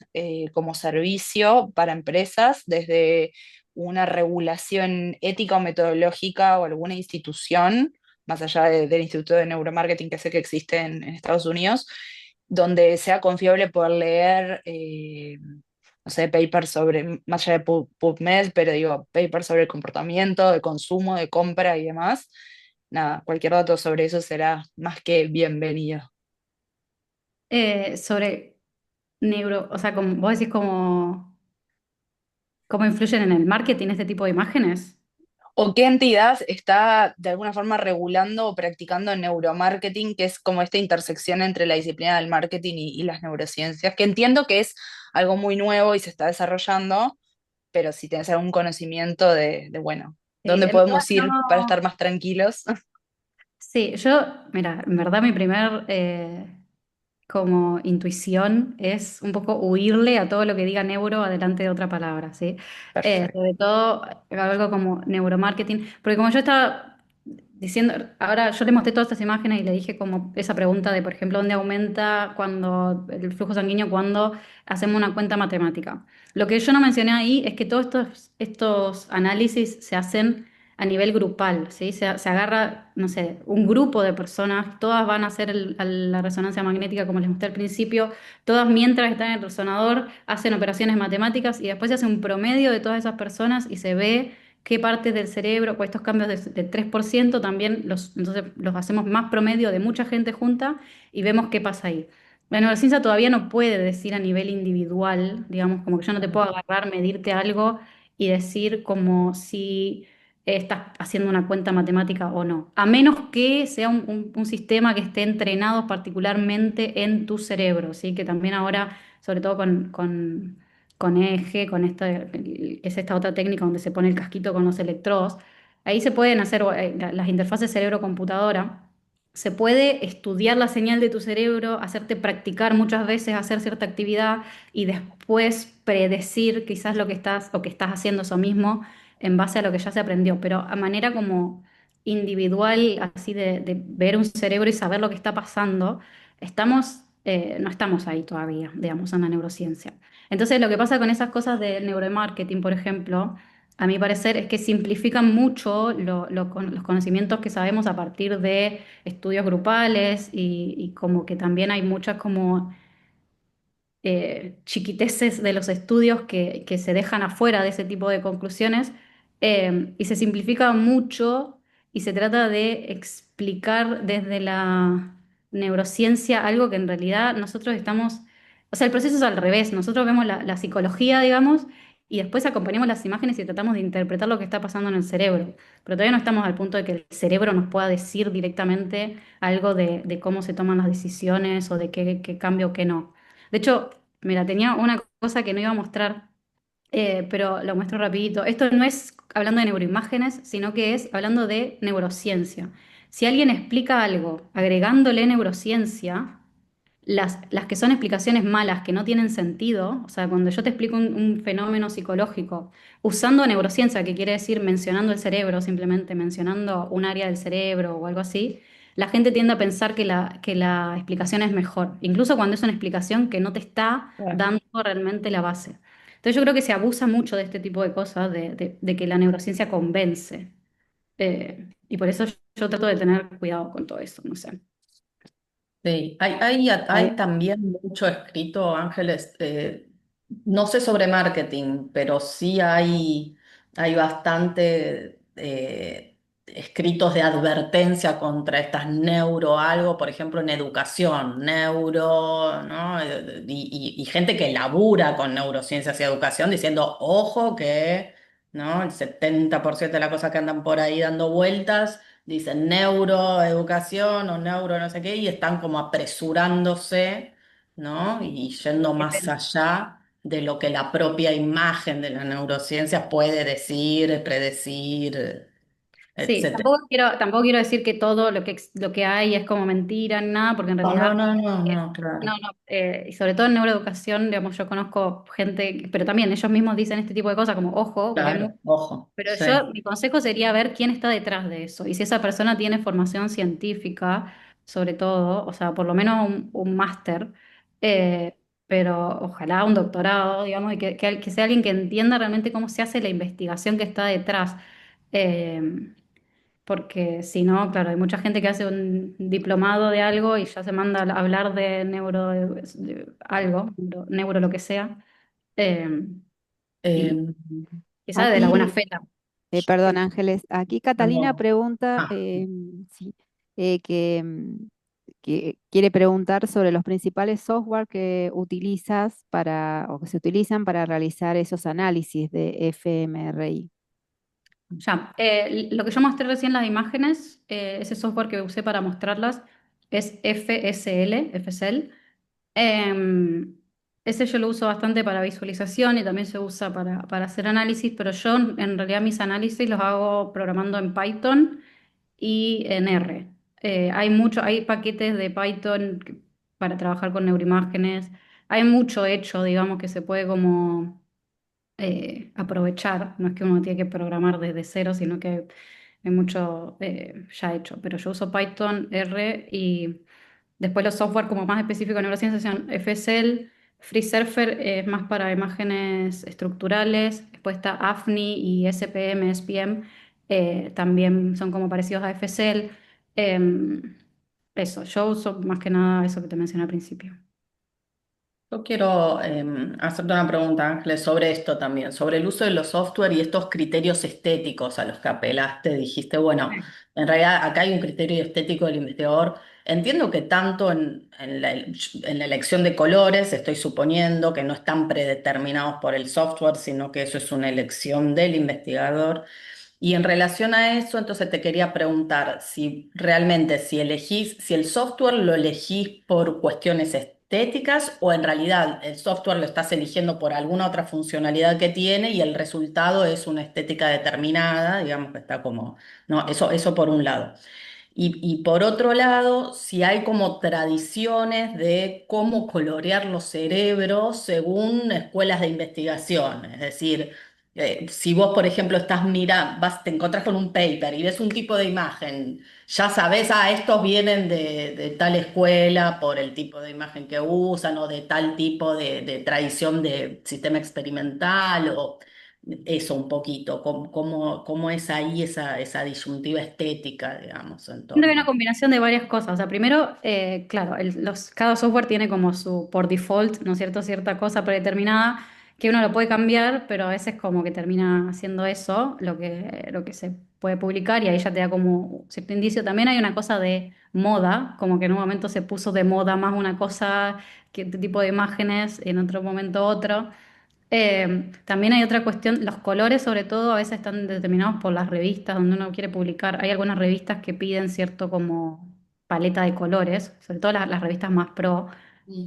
como servicio para empresas desde una regulación ética o metodológica o alguna institución, más allá del Instituto de Neuromarketing que sé que existe en Estados Unidos, donde sea confiable poder leer, no sé, papers sobre, más allá de PubMed, pero digo, papers sobre el comportamiento, de consumo, de compra y demás. Nada, cualquier dato sobre eso será más que bienvenido. Sobre o sea, como, vos decís cómo influyen en el marketing este tipo de imágenes. ¿O qué entidad está de alguna forma regulando o practicando neuromarketing, que es como esta intersección entre la disciplina del marketing y las neurociencias? Que entiendo que es algo muy nuevo y se está desarrollando, pero si tenés algún conocimiento bueno, Sí, ¿dónde en realidad podemos ir para estar no. más tranquilos? Sí, yo, mira, en verdad mi primer como intuición es un poco huirle a todo lo que diga neuro adelante de otra palabra, ¿sí? Perfecto. Sobre todo algo como neuromarketing, porque como yo estaba diciendo, ahora yo le mostré todas estas imágenes y le dije como esa pregunta de, por ejemplo, dónde aumenta cuando el flujo sanguíneo cuando hacemos una cuenta matemática. Lo que yo no mencioné ahí es que todos estos análisis se hacen a nivel grupal, ¿sí? Se agarra, no sé, un grupo de personas, todas van a hacer la resonancia magnética como les mostré al principio, todas mientras están en el resonador hacen operaciones matemáticas y después se hace un promedio de todas esas personas y se ve qué partes del cerebro, pues estos cambios de 3% también entonces los hacemos más promedio de mucha gente junta y vemos qué pasa ahí. La neurociencia todavía no puede decir a nivel individual, digamos, como que yo no te puedo agarrar, medirte algo y decir como si estás haciendo una cuenta matemática o no, a menos que sea un sistema que esté entrenado particularmente en tu cerebro, ¿sí? Que también ahora, sobre todo con EEG, con esta, que es esta otra técnica donde se pone el casquito con los electrodos, ahí se pueden hacer las interfaces cerebro-computadora. Se puede estudiar la señal de tu cerebro, hacerte practicar muchas veces, hacer cierta actividad y después predecir quizás lo que estás o que estás haciendo eso mismo en base a lo que ya se aprendió, pero a manera como individual, así de ver un cerebro y saber lo que está pasando, no estamos ahí todavía, digamos, en la neurociencia. Entonces, lo que pasa con esas cosas de neuromarketing, por ejemplo, a mi parecer, es que simplifican mucho los conocimientos que sabemos a partir de estudios grupales y como que también hay muchas como chiquiteces de los estudios que se dejan afuera de ese tipo de conclusiones y se simplifica mucho y se trata de explicar desde la neurociencia algo que en realidad nosotros estamos, o sea, el proceso es al revés, nosotros vemos la psicología, digamos, y después acompañamos las imágenes y tratamos de interpretar lo que está pasando en el cerebro, pero todavía no estamos al punto de que el cerebro nos pueda decir directamente algo de cómo se toman las decisiones o de qué cambio o qué no. De hecho, mira, tenía una cosa que no iba a mostrar, pero lo muestro rapidito. Esto no es hablando de neuroimágenes, sino que es hablando de neurociencia. Si alguien explica algo agregándole neurociencia, las que son explicaciones malas, que no tienen sentido, o sea, cuando yo te explico un fenómeno psicológico usando neurociencia, que quiere decir mencionando el cerebro, simplemente mencionando un área del cerebro o algo así, la gente tiende a pensar que la explicación es mejor, incluso cuando es una explicación que no te está Claro. dando realmente la base. Entonces yo creo que se abusa mucho de este tipo de cosas, de que la neurociencia convence. Y por eso yo trato de tener cuidado con todo eso, no sé. Sí, hay también mucho escrito, Ángeles, no sé sobre marketing, pero sí hay bastante escritos de advertencia contra estas neuro algo, por ejemplo, en educación, neuro, ¿no? Y gente que labura con neurociencias y educación diciendo, ojo que, ¿no? El 70% de las cosas que andan por ahí dando vueltas dicen neuroeducación o neuro no sé qué, y están como apresurándose, ¿no? Y yendo más allá de lo que la propia imagen de la neurociencia puede decir, predecir, Sí, etcétera. tampoco quiero decir que todo lo que hay es como mentira ni nada, porque en No, no, realidad, no, no, eh, no, no, claro, no, y sobre todo en neuroeducación, digamos, yo conozco gente, pero también ellos mismos dicen este tipo de cosas como, ojo, porque claro, ojo, pero sí. yo, mi consejo sería ver quién está detrás de eso y si esa persona tiene formación científica, sobre todo, o sea, por lo menos un máster, eh, pero ojalá un doctorado, digamos, y que sea alguien que entienda realmente cómo se hace la investigación que está detrás. Eh, porque si no, claro, hay mucha gente que hace un diplomado de algo y ya se manda a hablar de de algo, neuro lo que sea, eh, y Em, quizás de la buena Aquí, fe. perdón, Ángeles, aquí Catalina no. pregunta, Ah, sí, que quiere preguntar sobre los principales software que utilizas para, o que se utilizan para realizar esos análisis de fMRI. Ya, lo que yo mostré recién, las imágenes, ese software que usé para mostrarlas es FSL. Em, Ese yo lo uso bastante para visualización y también se usa para hacer análisis, pero yo en realidad mis análisis los hago programando en Python y en R. Hay paquetes de Python para trabajar con neuroimágenes. Hay mucho hecho, digamos, que se puede como aprovechar. No es que uno tiene que programar desde cero, sino que hay mucho ya hecho. Pero yo uso Python, R y después los software como más específicos de neurociencia son FSL, FreeSurfer es más para imágenes estructurales. Después está AFNI y SPM, SPM, también son como parecidos a FSL. Eso, yo uso más que nada eso que te mencioné al principio. yo quiero hacerte una pregunta, Ángeles, sobre esto también, sobre el uso de los software y estos criterios estéticos a los que apelaste. Dijiste, bueno, en realidad acá hay un criterio estético del investigador. Entiendo que tanto en la elección de colores, estoy suponiendo que no están predeterminados por el software, sino que eso es una elección del investigador. Y en relación a eso, entonces te quería preguntar si realmente si el software lo elegís por cuestiones estéticas o en realidad el software lo estás eligiendo por alguna otra funcionalidad que tiene y el resultado es una estética determinada, digamos que está como, no, eso por un lado. Y por otro lado, si hay como tradiciones de cómo colorear los cerebros según escuelas de investigación. Es decir, si vos, por ejemplo, estás mirando, te encontrás con un paper y ves un tipo de imagen, ya sabés, estos vienen de tal escuela por el tipo de imagen que usan o de tal tipo de tradición de sistema experimental o eso un poquito, cómo es ahí esa disyuntiva estética, digamos, en Siento que hay una torno. combinación de varias cosas. O sea, primero, claro, cada software tiene como su, por default, ¿no es cierto?, cierta cosa predeterminada que uno lo puede cambiar, pero a veces como que termina haciendo eso, lo que se puede publicar y ahí ya te da como cierto indicio. También hay una cosa de moda, como que en un momento se puso de moda más una cosa que este tipo de imágenes, en otro momento otro. También hay otra cuestión, los colores sobre todo a veces están determinados por las revistas donde uno quiere publicar. Hay algunas revistas que piden cierto como paleta de colores, sobre todo las revistas más pro.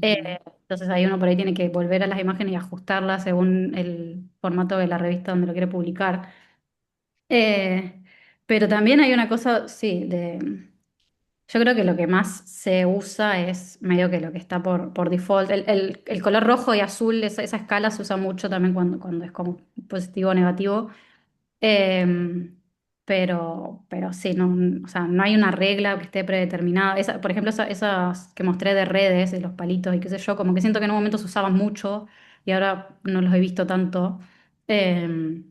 Eh, Ujú. entonces ahí uno por ahí tiene que volver a las imágenes y ajustarlas según el formato de la revista donde lo quiere publicar. Eh, pero también hay una cosa, sí, yo creo que lo que más se usa es medio que lo que está por default. El color rojo y azul, esa escala se usa mucho también cuando es como positivo o negativo. Eh, pero sí, no, o sea, no hay una regla que esté predeterminada. Por ejemplo, esas que mostré de redes, de los palitos y qué sé yo, como que siento que en un momento se usaban mucho y ahora no los he visto tanto. Eh,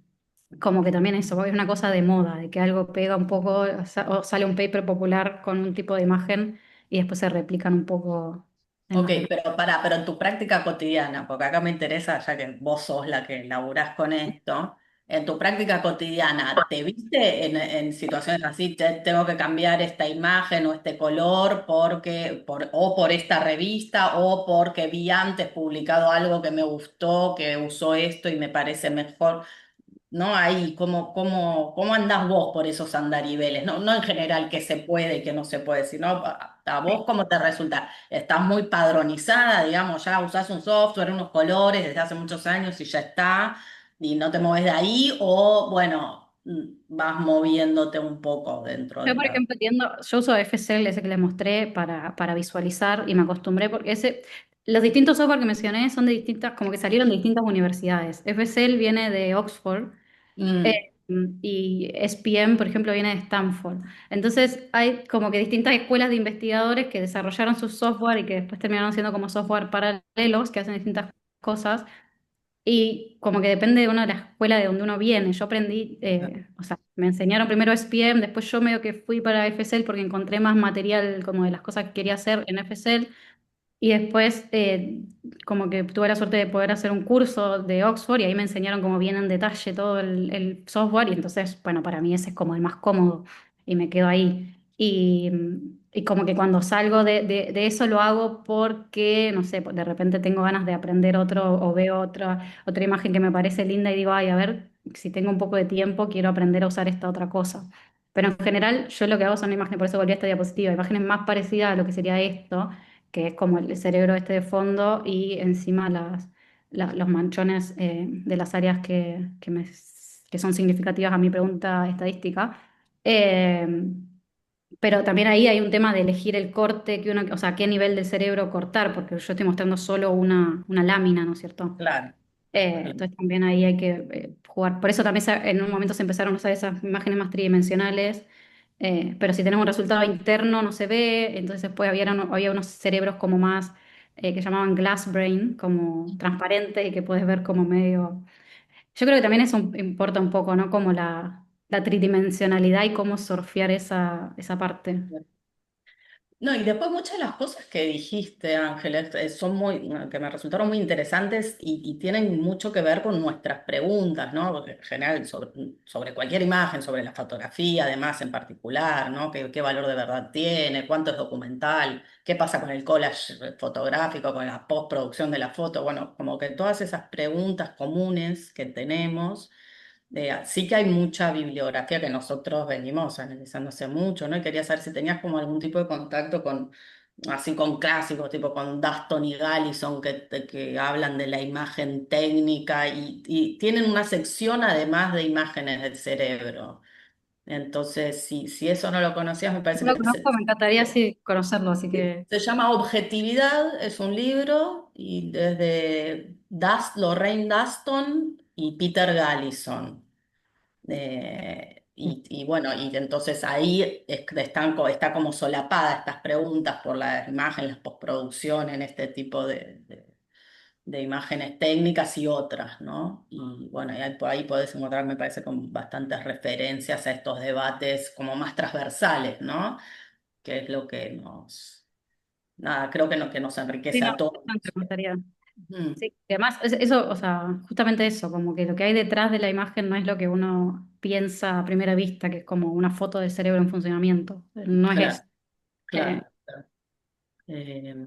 Como que también eso, es una cosa de moda, de que algo pega un poco, o sale un paper popular con un tipo de imagen y después se replican un poco en Ok, los demás. pero en tu práctica cotidiana, porque acá me interesa, ya que vos sos la que laburás con esto, en tu práctica cotidiana, ¿te viste en situaciones así, tengo que cambiar esta imagen o este color o por esta revista o porque vi antes publicado algo que me gustó, que usó esto y me parece mejor? ¿No? Ahí, ¿cómo andás vos por esos andariveles? No, no en general qué se puede y qué no se puede, sino a vos cómo te resulta. ¿Estás muy padronizada, digamos, ya usás un software, unos colores desde hace muchos años y ya está, y no te mueves de ahí? O, bueno, vas moviéndote un poco dentro Yo, de por la... ejemplo, yo uso FSL, ese que les mostré, para visualizar y me acostumbré porque los distintos software que mencioné son de distintas, como que salieron de distintas universidades. FSL viene de Oxford eh, Mm, y SPM, por ejemplo, viene de Stanford. Entonces hay como que distintas escuelas de investigadores que desarrollaron su software y que después terminaron siendo como software paralelos que hacen distintas cosas. Y como que depende de uno de la escuela de donde uno viene. Yo aprendí, o sea, me enseñaron primero SPM, después yo medio que fui para FSL porque encontré más material como de las cosas que quería hacer en FSL. Y después como que tuve la suerte de poder hacer un curso de Oxford y ahí me enseñaron como bien en detalle todo el software y entonces, bueno, para mí ese es como el más cómodo y me quedo ahí. Y como que cuando salgo de eso lo hago porque, no sé, de repente tengo ganas de aprender otro o veo otra imagen que me parece linda y digo, ay, a ver, si tengo un poco de tiempo, quiero aprender a usar esta otra cosa. Pero en general yo lo que hago son imágenes, por eso volví a esta diapositiva, imágenes más parecidas a lo que sería esto que es como el cerebro este de fondo y encima los manchones de las áreas que son significativas a mi pregunta estadística. Eh, pero también ahí hay un tema de elegir el corte que uno, o sea, qué nivel del cerebro cortar, porque yo estoy mostrando solo una lámina, ¿no es cierto? Claro, claro. Entonces también ahí hay que jugar. Por eso también en un momento se empezaron a usar esas imágenes más tridimensionales, pero si tenemos un resultado interno no se ve, entonces después había unos cerebros como más que llamaban glass brain, como transparentes y que puedes ver como medio... Yo creo que también eso importa un poco, ¿no? Como la tridimensionalidad y cómo surfear esa parte. No, y después muchas de las cosas que dijiste, Ángeles, son que me resultaron muy interesantes y tienen mucho que ver con nuestras preguntas, ¿no? Porque en general sobre cualquier imagen, sobre la fotografía, además en particular, ¿no? ¿Qué valor de verdad tiene? ¿Cuánto es documental? ¿Qué pasa con el collage fotográfico, con la postproducción de la foto? Bueno, como que todas esas preguntas comunes que tenemos. Sí que hay mucha bibliografía que nosotros venimos analizando hace mucho, ¿no? Y quería saber si tenías como algún tipo de contacto con, así con clásicos, tipo con Dustin y Gallison, que hablan de la imagen técnica y tienen una sección además de imágenes del cerebro. Entonces, si eso no lo conocías, me parece No lo que conozco, me encantaría sí conocerlo, así que... se llama Objetividad, es un libro, y desde Lorraine Dustin y Peter Gallison. Y bueno, y entonces ahí está como solapada estas preguntas por la imagen, la postproducción en este tipo de imágenes técnicas y otras, ¿no? Y bueno, y ahí podés encontrar, me parece, con bastantes referencias a estos debates como más transversales, ¿no? Que es lo que nada, creo que nos Sí, enriquece no, a todos. me gustaría. Mm, Sí, y además, eso, o sea, justamente eso, como que lo que hay detrás de la imagen no es lo que uno piensa a primera vista, que es como una foto del cerebro en funcionamiento. No es eso. claro, Eh, claro. Claro. Eh,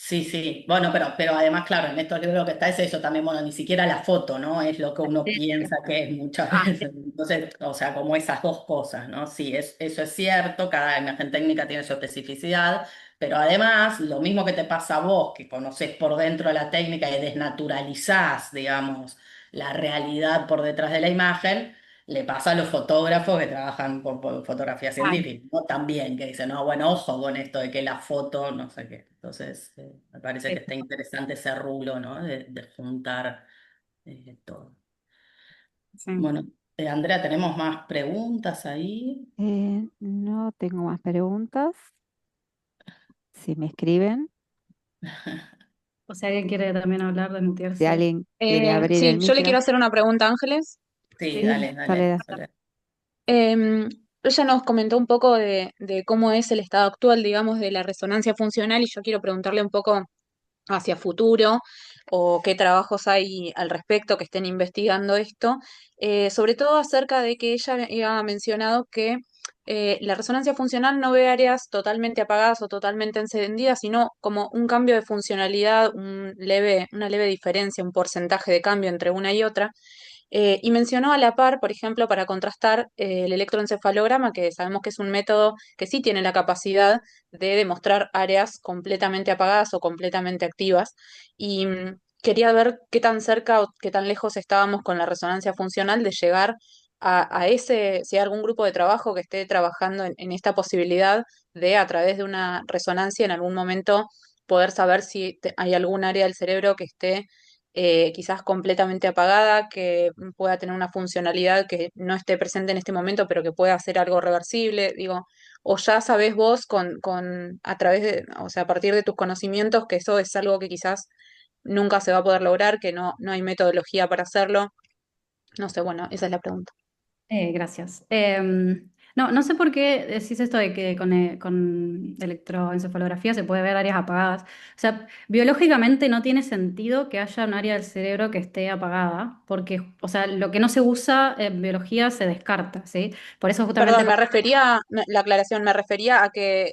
Sí, sí, bueno, pero además, claro, en estos libros lo que está es eso también, bueno, ni siquiera la foto, ¿no? Es lo que uno piensa que es muchas ah, veces. Entonces, o sea, como esas dos cosas, ¿no? Sí, eso es cierto, cada imagen técnica tiene su especificidad, pero además, lo mismo que te pasa a vos, que conoces por dentro de la técnica y desnaturalizás, digamos, la realidad por detrás de la imagen. Le pasa a los fotógrafos que trabajan con fotografía ah, científica, ¿no? También, que dicen, no, bueno, ojo con esto de que la foto, no sé qué. Entonces, me parece que sí, está interesante ese rulo, ¿no? De juntar todo. sí. Bueno, Andrea, ¿tenemos más preguntas ahí? No tengo más preguntas. Si me escriben, O sea, alguien quiere también hablar, si desmutearse. alguien quiere abrir el Sí, yo le quiero micro. hacer una pregunta a Ángeles. Sí, Sí, dale, dale, Soledad. Soledad. Ella nos comentó un poco de cómo es el estado actual, digamos, de la resonancia funcional y yo quiero preguntarle un poco hacia futuro o qué trabajos hay al respecto que estén investigando esto, sobre todo acerca de que ella había mencionado que la resonancia funcional no ve áreas totalmente apagadas o totalmente encendidas, sino como un cambio de funcionalidad, una leve diferencia, un porcentaje de cambio entre una y otra. Y mencionó a la par, por ejemplo, para contrastar el electroencefalograma, que sabemos que es un método que sí tiene la capacidad de demostrar áreas completamente apagadas o completamente activas. Y quería ver qué tan cerca o qué tan lejos estábamos con la resonancia funcional de llegar a ese, si hay algún grupo de trabajo que esté trabajando en esta posibilidad de, a través de una resonancia, en algún momento poder saber si hay algún área del cerebro que esté quizás completamente apagada, que pueda tener una funcionalidad que no esté presente en este momento, pero que pueda hacer algo reversible, digo, o ya sabés vos a través de, o sea, a partir de tus conocimientos, que eso es algo que quizás nunca se va a poder lograr, que no hay metodología para hacerlo. No sé, bueno, esa es la pregunta. Gracias. No sé por qué decís esto de que con electroencefalografía se puede ver áreas apagadas. O sea, biológicamente no tiene sentido que haya un área del cerebro que esté apagada, porque, o sea, lo que no se usa en biología se descarta, ¿sí? Por eso justamente Perdón, la aclaración, me refería a que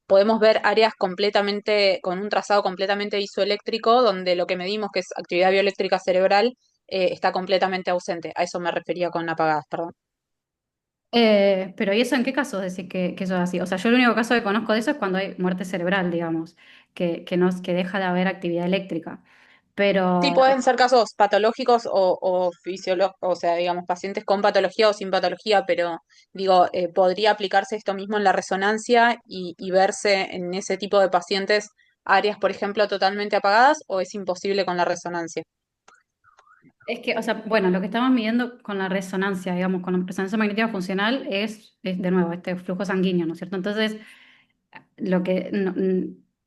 podemos ver áreas completamente, con un trazado completamente isoeléctrico, donde lo que medimos, que es actividad bioeléctrica cerebral, está completamente ausente. A eso me refería con apagadas, perdón. Pero ¿y eso en qué casos decís que eso es así? O sea, yo el único caso que conozco de eso es cuando hay muerte cerebral, digamos, que deja de haber actividad eléctrica. Sí, Pero pueden ser casos patológicos o fisiológicos, o sea, digamos, pacientes con patología o sin patología, pero digo, ¿podría aplicarse esto mismo en la resonancia y verse en ese tipo de pacientes áreas, por ejemplo, totalmente apagadas o es imposible con la resonancia? es que, o sea, bueno, lo que estamos midiendo con la resonancia, digamos, con la resonancia magnética funcional es de nuevo, este flujo sanguíneo, ¿no es cierto? Entonces, lo que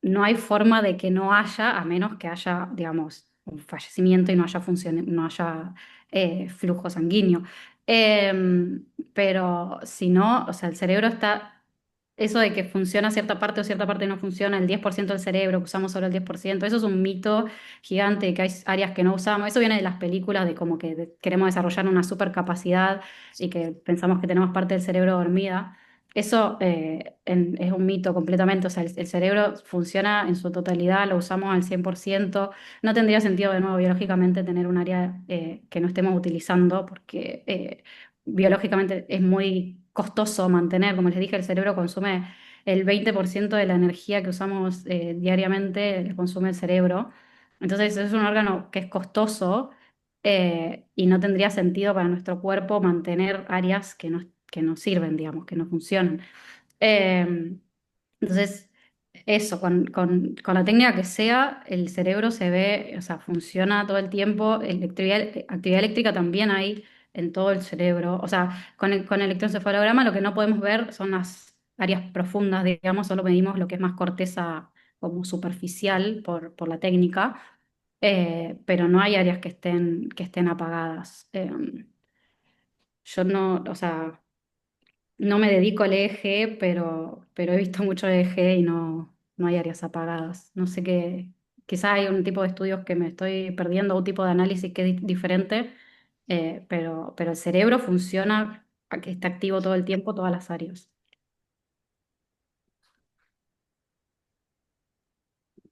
no hay forma de que no haya, a menos que haya, digamos, un fallecimiento y no haya no haya flujo sanguíneo. Pero si no, o sea, el cerebro está, eso de que funciona cierta parte o cierta parte no funciona, el 10% del cerebro, que usamos solo el 10%, eso es un mito gigante, que hay áreas que no usamos. Eso viene de las películas de como que queremos desarrollar una supercapacidad y que pensamos que tenemos parte del cerebro dormida. Eso es un mito completamente, o sea, el cerebro funciona en su totalidad, lo usamos al 100%. No tendría sentido de nuevo biológicamente tener un área que no estemos utilizando porque biológicamente es muy costoso mantener, como les dije, el cerebro consume el 20% de la energía que usamos diariamente, la consume el cerebro. Entonces es un órgano que es costoso y no tendría sentido para nuestro cuerpo mantener áreas que no sirven, digamos, que no funcionan. Eh, entonces, eso, con la técnica que sea, el cerebro se ve, o sea, funciona todo el tiempo. Actividad eléctrica también hay en todo el cerebro. O sea, con el electroencefalograma lo que no podemos ver son las áreas profundas, digamos, solo medimos lo que es más corteza como superficial por la técnica, pero no hay áreas que estén apagadas. Yo no, o sea, no me dedico al EEG, pero he visto mucho EEG y no hay áreas apagadas. No sé qué, quizás hay un tipo de estudios que me estoy perdiendo, un tipo de análisis que es diferente, pero el cerebro funciona, que está activo todo el tiempo, todas las áreas.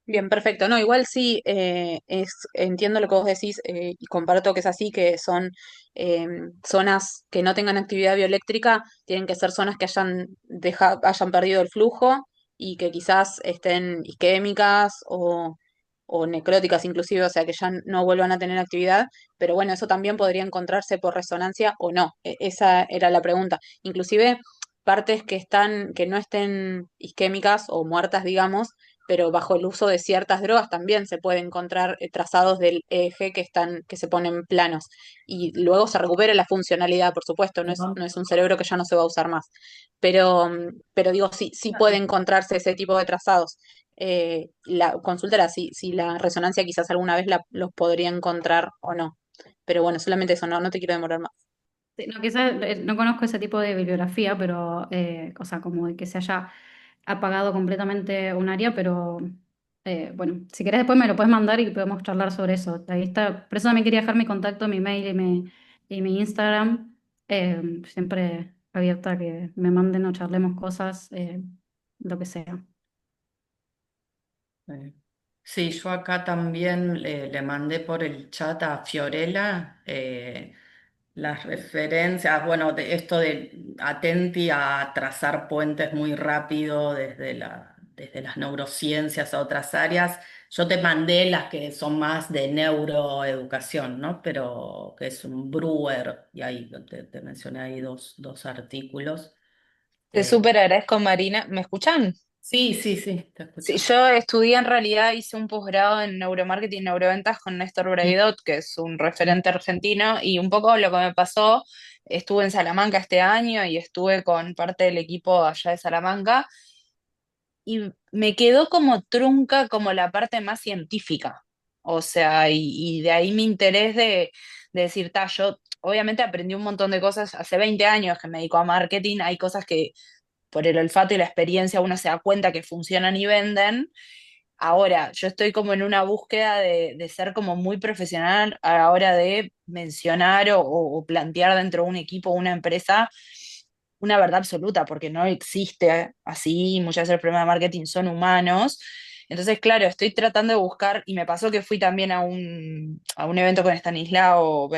Bien, perfecto. No, igual sí, entiendo lo que vos decís y comparto que es así, que son eh, zonas que no tengan actividad bioeléctrica, tienen que ser zonas que hayan perdido el flujo y que quizás estén isquémicas o necróticas inclusive, o sea, que ya no vuelvan a tener actividad, pero bueno, eso también podría encontrarse por resonancia o no. Esa era la pregunta. Inclusive partes que no estén isquémicas o muertas, digamos, pero bajo el uso de ciertas drogas también se puede encontrar trazados del EEG que se ponen planos. Y luego se recupera la funcionalidad, por supuesto, no es un cerebro que ya no se va a usar más. Pero digo, sí, sí puede encontrarse ese tipo de trazados. Consultará si la resonancia quizás alguna vez los podría encontrar o no. Pero bueno, solamente eso, no te quiero demorar más. Sí, no, quizás no conozco ese tipo de bibliografía, pero, o sea, como de que se haya apagado completamente un área, pero bueno, si querés después me lo puedes mandar y podemos charlar sobre eso. Ahí está. Por eso también quería dejar mi contacto, mi mail y mi Instagram. Siempre abierta a que me manden o charlemos cosas, lo que sea. Eh, Sí, yo acá también le mandé por el chat a Fiorella las referencias, bueno, de esto de atenti a trazar puentes muy rápido desde las neurociencias a otras áreas. Yo te mandé las que son más de neuroeducación, ¿no? Pero que es un Brewer, y ahí te mencioné ahí dos artículos. Te Eh, súper agradezco, Marina. ¿Me escuchan? sí, sí, sí, te Sí, escucho. yo estudié en realidad, hice un posgrado en neuromarketing y neuroventas con Néstor Braidot, que es un referente argentino, y un poco lo que me pasó, estuve en Salamanca este año y estuve con parte del equipo allá de Salamanca, y me quedó como trunca como la parte más científica. O sea, y de ahí mi interés de decir, yo obviamente aprendí un montón de cosas hace 20 años que me dedico a marketing, hay cosas que por el olfato y la experiencia uno se da cuenta que funcionan y venden. Ahora, yo estoy como en una búsqueda de ser como muy profesional a la hora de mencionar o plantear dentro de un equipo, una empresa, una verdad absoluta, porque no existe así, muchas veces el problema de marketing son humanos. Entonces, claro, estoy tratando de buscar, y me pasó que fui también a un evento con Stanislao,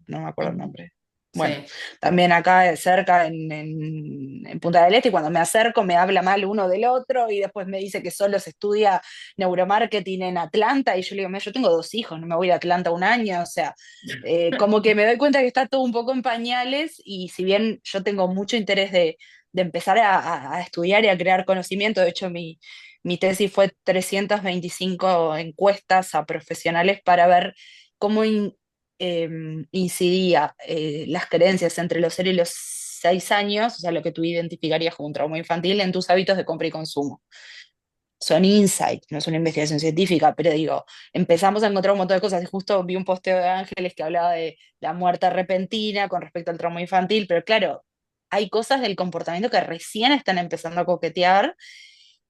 no me acuerdo el nombre. Bueno, Sí. también acá cerca en Punta del Este, y cuando me acerco me habla mal uno del otro, y después me dice que solo se estudia neuromarketing en Atlanta, y yo le digo, "Mira, yo tengo 2 hijos, no me voy a Atlanta un año", o sea, como que me doy cuenta que está todo un poco en pañales, y si bien yo tengo mucho interés de empezar a estudiar y a crear conocimiento, de hecho mi tesis fue 325 encuestas a profesionales para ver cómo incidía las creencias entre los 0 y los 6 años, o sea, lo que tú identificarías como un trauma infantil, en tus hábitos de compra y consumo. Son insights, no es una investigación científica, pero digo, empezamos a encontrar un montón de cosas. Y justo vi un posteo de Ángeles que hablaba de la muerte repentina con respecto al trauma infantil, pero claro, hay cosas del comportamiento que recién están empezando a coquetear,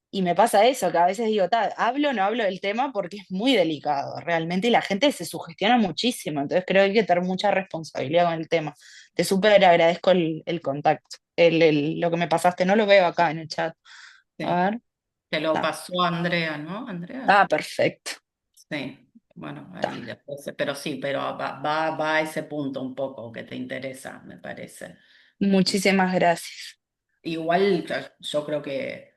y me pasa eso, que a veces digo, hablo o no hablo del tema porque es muy delicado realmente, y la gente se sugestiona muchísimo, entonces creo que hay que tener mucha responsabilidad con el tema. Te súper agradezco el contacto, lo que me pasaste, no lo veo acá en el chat. Sí. A ver. Te lo Ah, pasó Andrea, ¿no? Andrea. perfecto. Sí. Bueno, ahí después, pero sí, pero va a ese punto un poco que te interesa, me parece. Muchísimas gracias. Igual yo creo que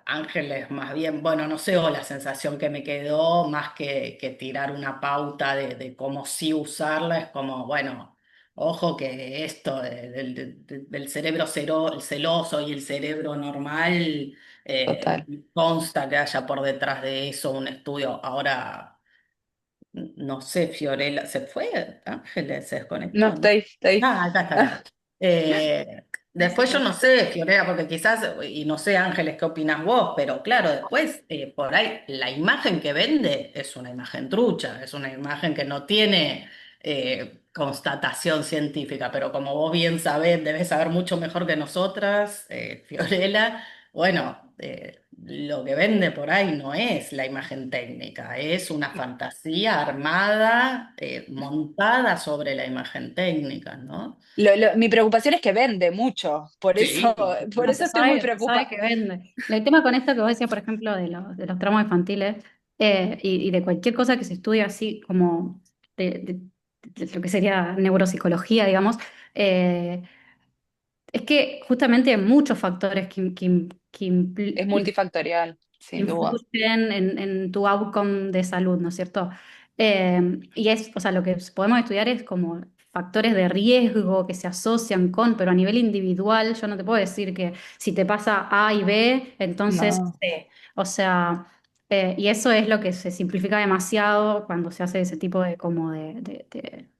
Ángeles, más bien, bueno, no sé, o la sensación que me quedó, más que tirar una pauta de cómo sí usarla, es como, bueno, ojo que esto del cerebro el celoso y el cerebro normal, Total. consta que haya por detrás de eso un estudio. Ahora, no sé, Fiorella, ¿se fue? Ángeles se No, desconectó, ¿no? está ahí. Acá está, acá está. Después yo no sé, Fiorella, porque quizás, y no sé, Ángeles, qué opinas vos, pero claro, después por ahí la imagen que vende es una imagen trucha, es una imagen que no tiene constatación científica, pero como vos bien sabés, debes saber mucho mejor que nosotras, Fiorella, bueno, lo que vende por ahí no es la imagen técnica, es una fantasía armada, montada sobre la imagen técnica, ¿no? Mi preocupación es que vende mucho, por eso, Sí, por No, eso estoy muy se sabe preocupada. que vende. El tema con esto que vos decías, por ejemplo, de los traumas infantiles y de cualquier cosa que se estudie así como de lo que sería neuropsicología, digamos, eh, es que justamente hay muchos factores que Es multifactorial, sin duda. influyen en tu outcome de salud, ¿no es cierto? Y es, o sea, lo que podemos estudiar es como factores de riesgo que se asocian con, pero a nivel individual, yo no te puedo decir que si te pasa A y B, entonces No. C. O sea, y eso es lo que se simplifica demasiado cuando se hace ese tipo de como de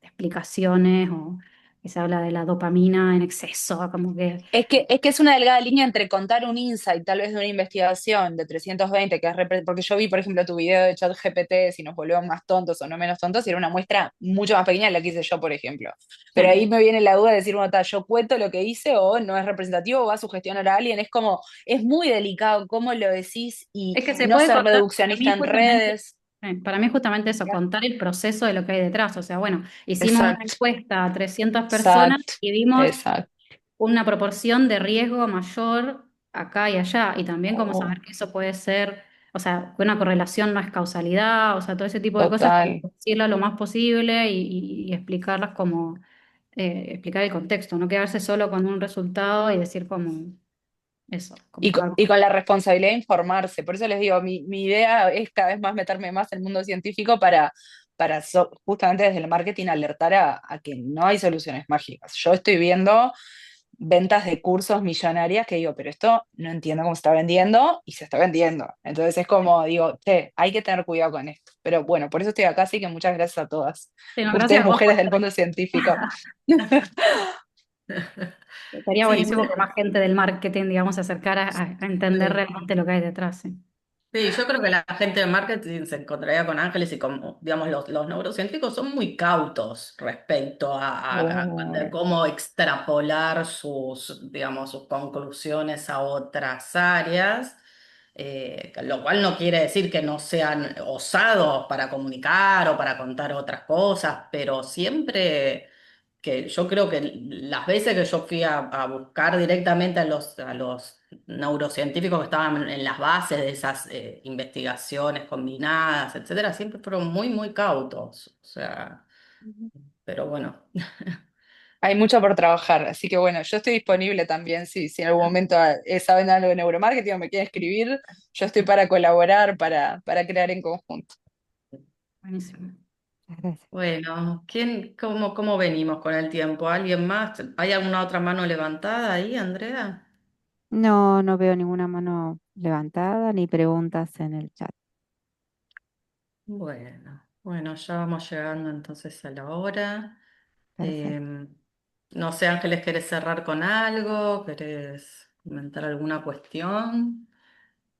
explicaciones o que se habla de la dopamina en exceso, como que Es que es una delgada línea entre contar un insight, tal vez de una investigación de 320, porque yo vi, por ejemplo, tu video de ChatGPT, si nos volvemos más tontos o no menos tontos, y era una muestra mucho más pequeña de la que hice yo, por ejemplo. Pero sí. ahí me viene la duda de decir, bueno, yo cuento lo que hice o no es representativo o va a sugestionar a alguien. Es como, es muy delicado cómo lo decís y Es que se no puede ser contar, reduccionista en redes. para mí justamente eso, contar el proceso de lo que hay detrás. O sea, bueno, hicimos una Exacto, encuesta a 300 personas exacto, y vimos exacto. una proporción de riesgo mayor acá y allá. Y también como Oh, saber que eso puede ser, o sea, que una correlación no es causalidad, o sea, todo ese tipo de cosas, total. decirlas lo más posible y explicarlas como, explicar el contexto, no quedarse solo con un resultado y decir como eso, como que Y con la responsabilidad de informarse. Por eso les digo, mi idea es cada vez más meterme más en el mundo científico para justamente desde el marketing alertar a que no hay soluciones mágicas. Yo estoy viendo ventas de cursos millonarias que digo, pero esto no entiendo cómo se está vendiendo y se está vendiendo. Entonces es como, digo, che, hay que tener cuidado con esto. Pero bueno, por eso estoy acá, así que muchas gracias a todas. Sí, no, gracias Ustedes, a vos por mujeres del estar mundo científico. Sería Sí, buenísimo que más gente del marketing, digamos, se acercara a entender sí. realmente lo que hay detrás. Sí. Sí, yo creo que la gente de marketing se encontraría con Ángeles y como, digamos, los neurocientíficos son muy cautos respecto a Oh, cómo extrapolar sus, digamos, sus conclusiones a otras áreas, lo cual no quiere decir que no sean osados para comunicar o para contar otras cosas, pero siempre que yo creo que las veces que yo fui a buscar directamente a los neurocientíficos que estaban en las bases de esas investigaciones combinadas, etcétera, siempre fueron muy, muy cautos. O sea, pero bueno. Hay mucho por trabajar, así que bueno, yo estoy disponible también si en algún momento saben algo de neuromarketing o me quieren escribir, yo estoy para colaborar, para crear en conjunto. Buenísimo. muchas gracias. Bueno, cómo venimos con el tiempo? ¿Alguien más? ¿Hay alguna otra mano levantada ahí, Andrea? No, no veo ninguna mano levantada ni preguntas en el chat. Bueno, ya vamos llegando entonces a la hora. Perfecto. No sé, Ángeles, ¿querés cerrar con algo? ¿Querés comentar alguna cuestión?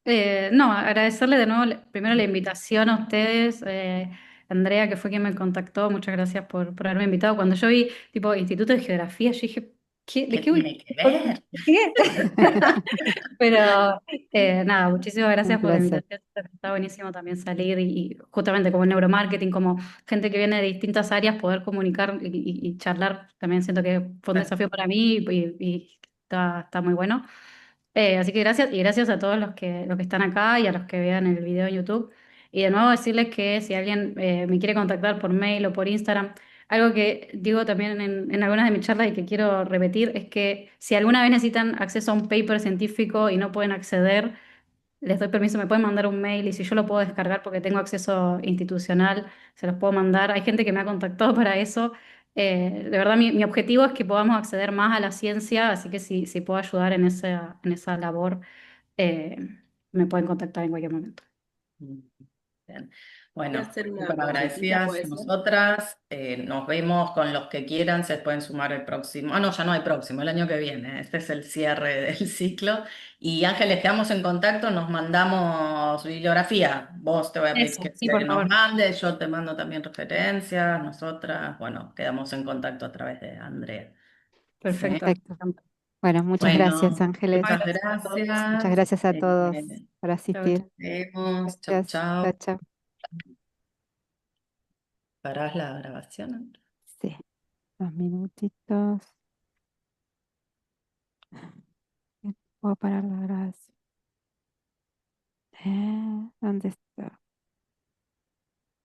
No, agradecerle de nuevo primero la invitación a ustedes, Andrea, que fue quien me contactó, muchas gracias por haberme invitado. Cuando yo vi tipo Instituto de Geografía, yo dije, ¿de ¿Qué qué voy? tiene que ver? ¿Qué? Pero nada, muchísimas Un gracias por la placer. invitación. Está buenísimo también salir y justamente como neuromarketing, como gente que viene de distintas áreas, poder comunicar y charlar. También siento que fue un desafío para mí y está muy bueno. Así que gracias y gracias a todos los que están acá y a los que vean el video en YouTube. Y de nuevo decirles que si alguien me quiere contactar por mail o por Instagram, algo que digo también en algunas de mis charlas y que quiero repetir es que si alguna vez necesitan acceso a un paper científico y no pueden acceder, les doy permiso, me pueden mandar un mail y si yo lo puedo descargar porque tengo acceso institucional, se los puedo mandar. Hay gente que me ha contactado para eso. De verdad, mi objetivo es que podamos acceder más a la ciencia, así que si puedo ayudar en esa labor, eh, me pueden contactar en cualquier momento. Bien. Voy a Bueno, hacer una súper consultita, agradecidas ¿puede ser? nosotras. Nos vemos con los que quieran, se pueden sumar el próximo. Ah, no, ya no hay próximo, el año que viene. Este es el cierre del ciclo. Y Ángeles, quedamos en contacto, nos mandamos bibliografía. Vos te voy a pedir Eso, que sí, por nos favor. mandes, yo te mando también referencias, nosotras. Bueno, quedamos en contacto a través de Andrea. ¿Sí? Perfecto. Perfecto. Bueno, muchas gracias, Bueno, Ángeles. muchas Gracias a todos. Muchas gracias. gracias a todos por Chau, asistir. chau. Vemos. Chau, Gracias. Chao, chau. chao. ¿Parás la grabación? Sí, 2 minutitos. Puedo parar la grabación. ¿Dónde está?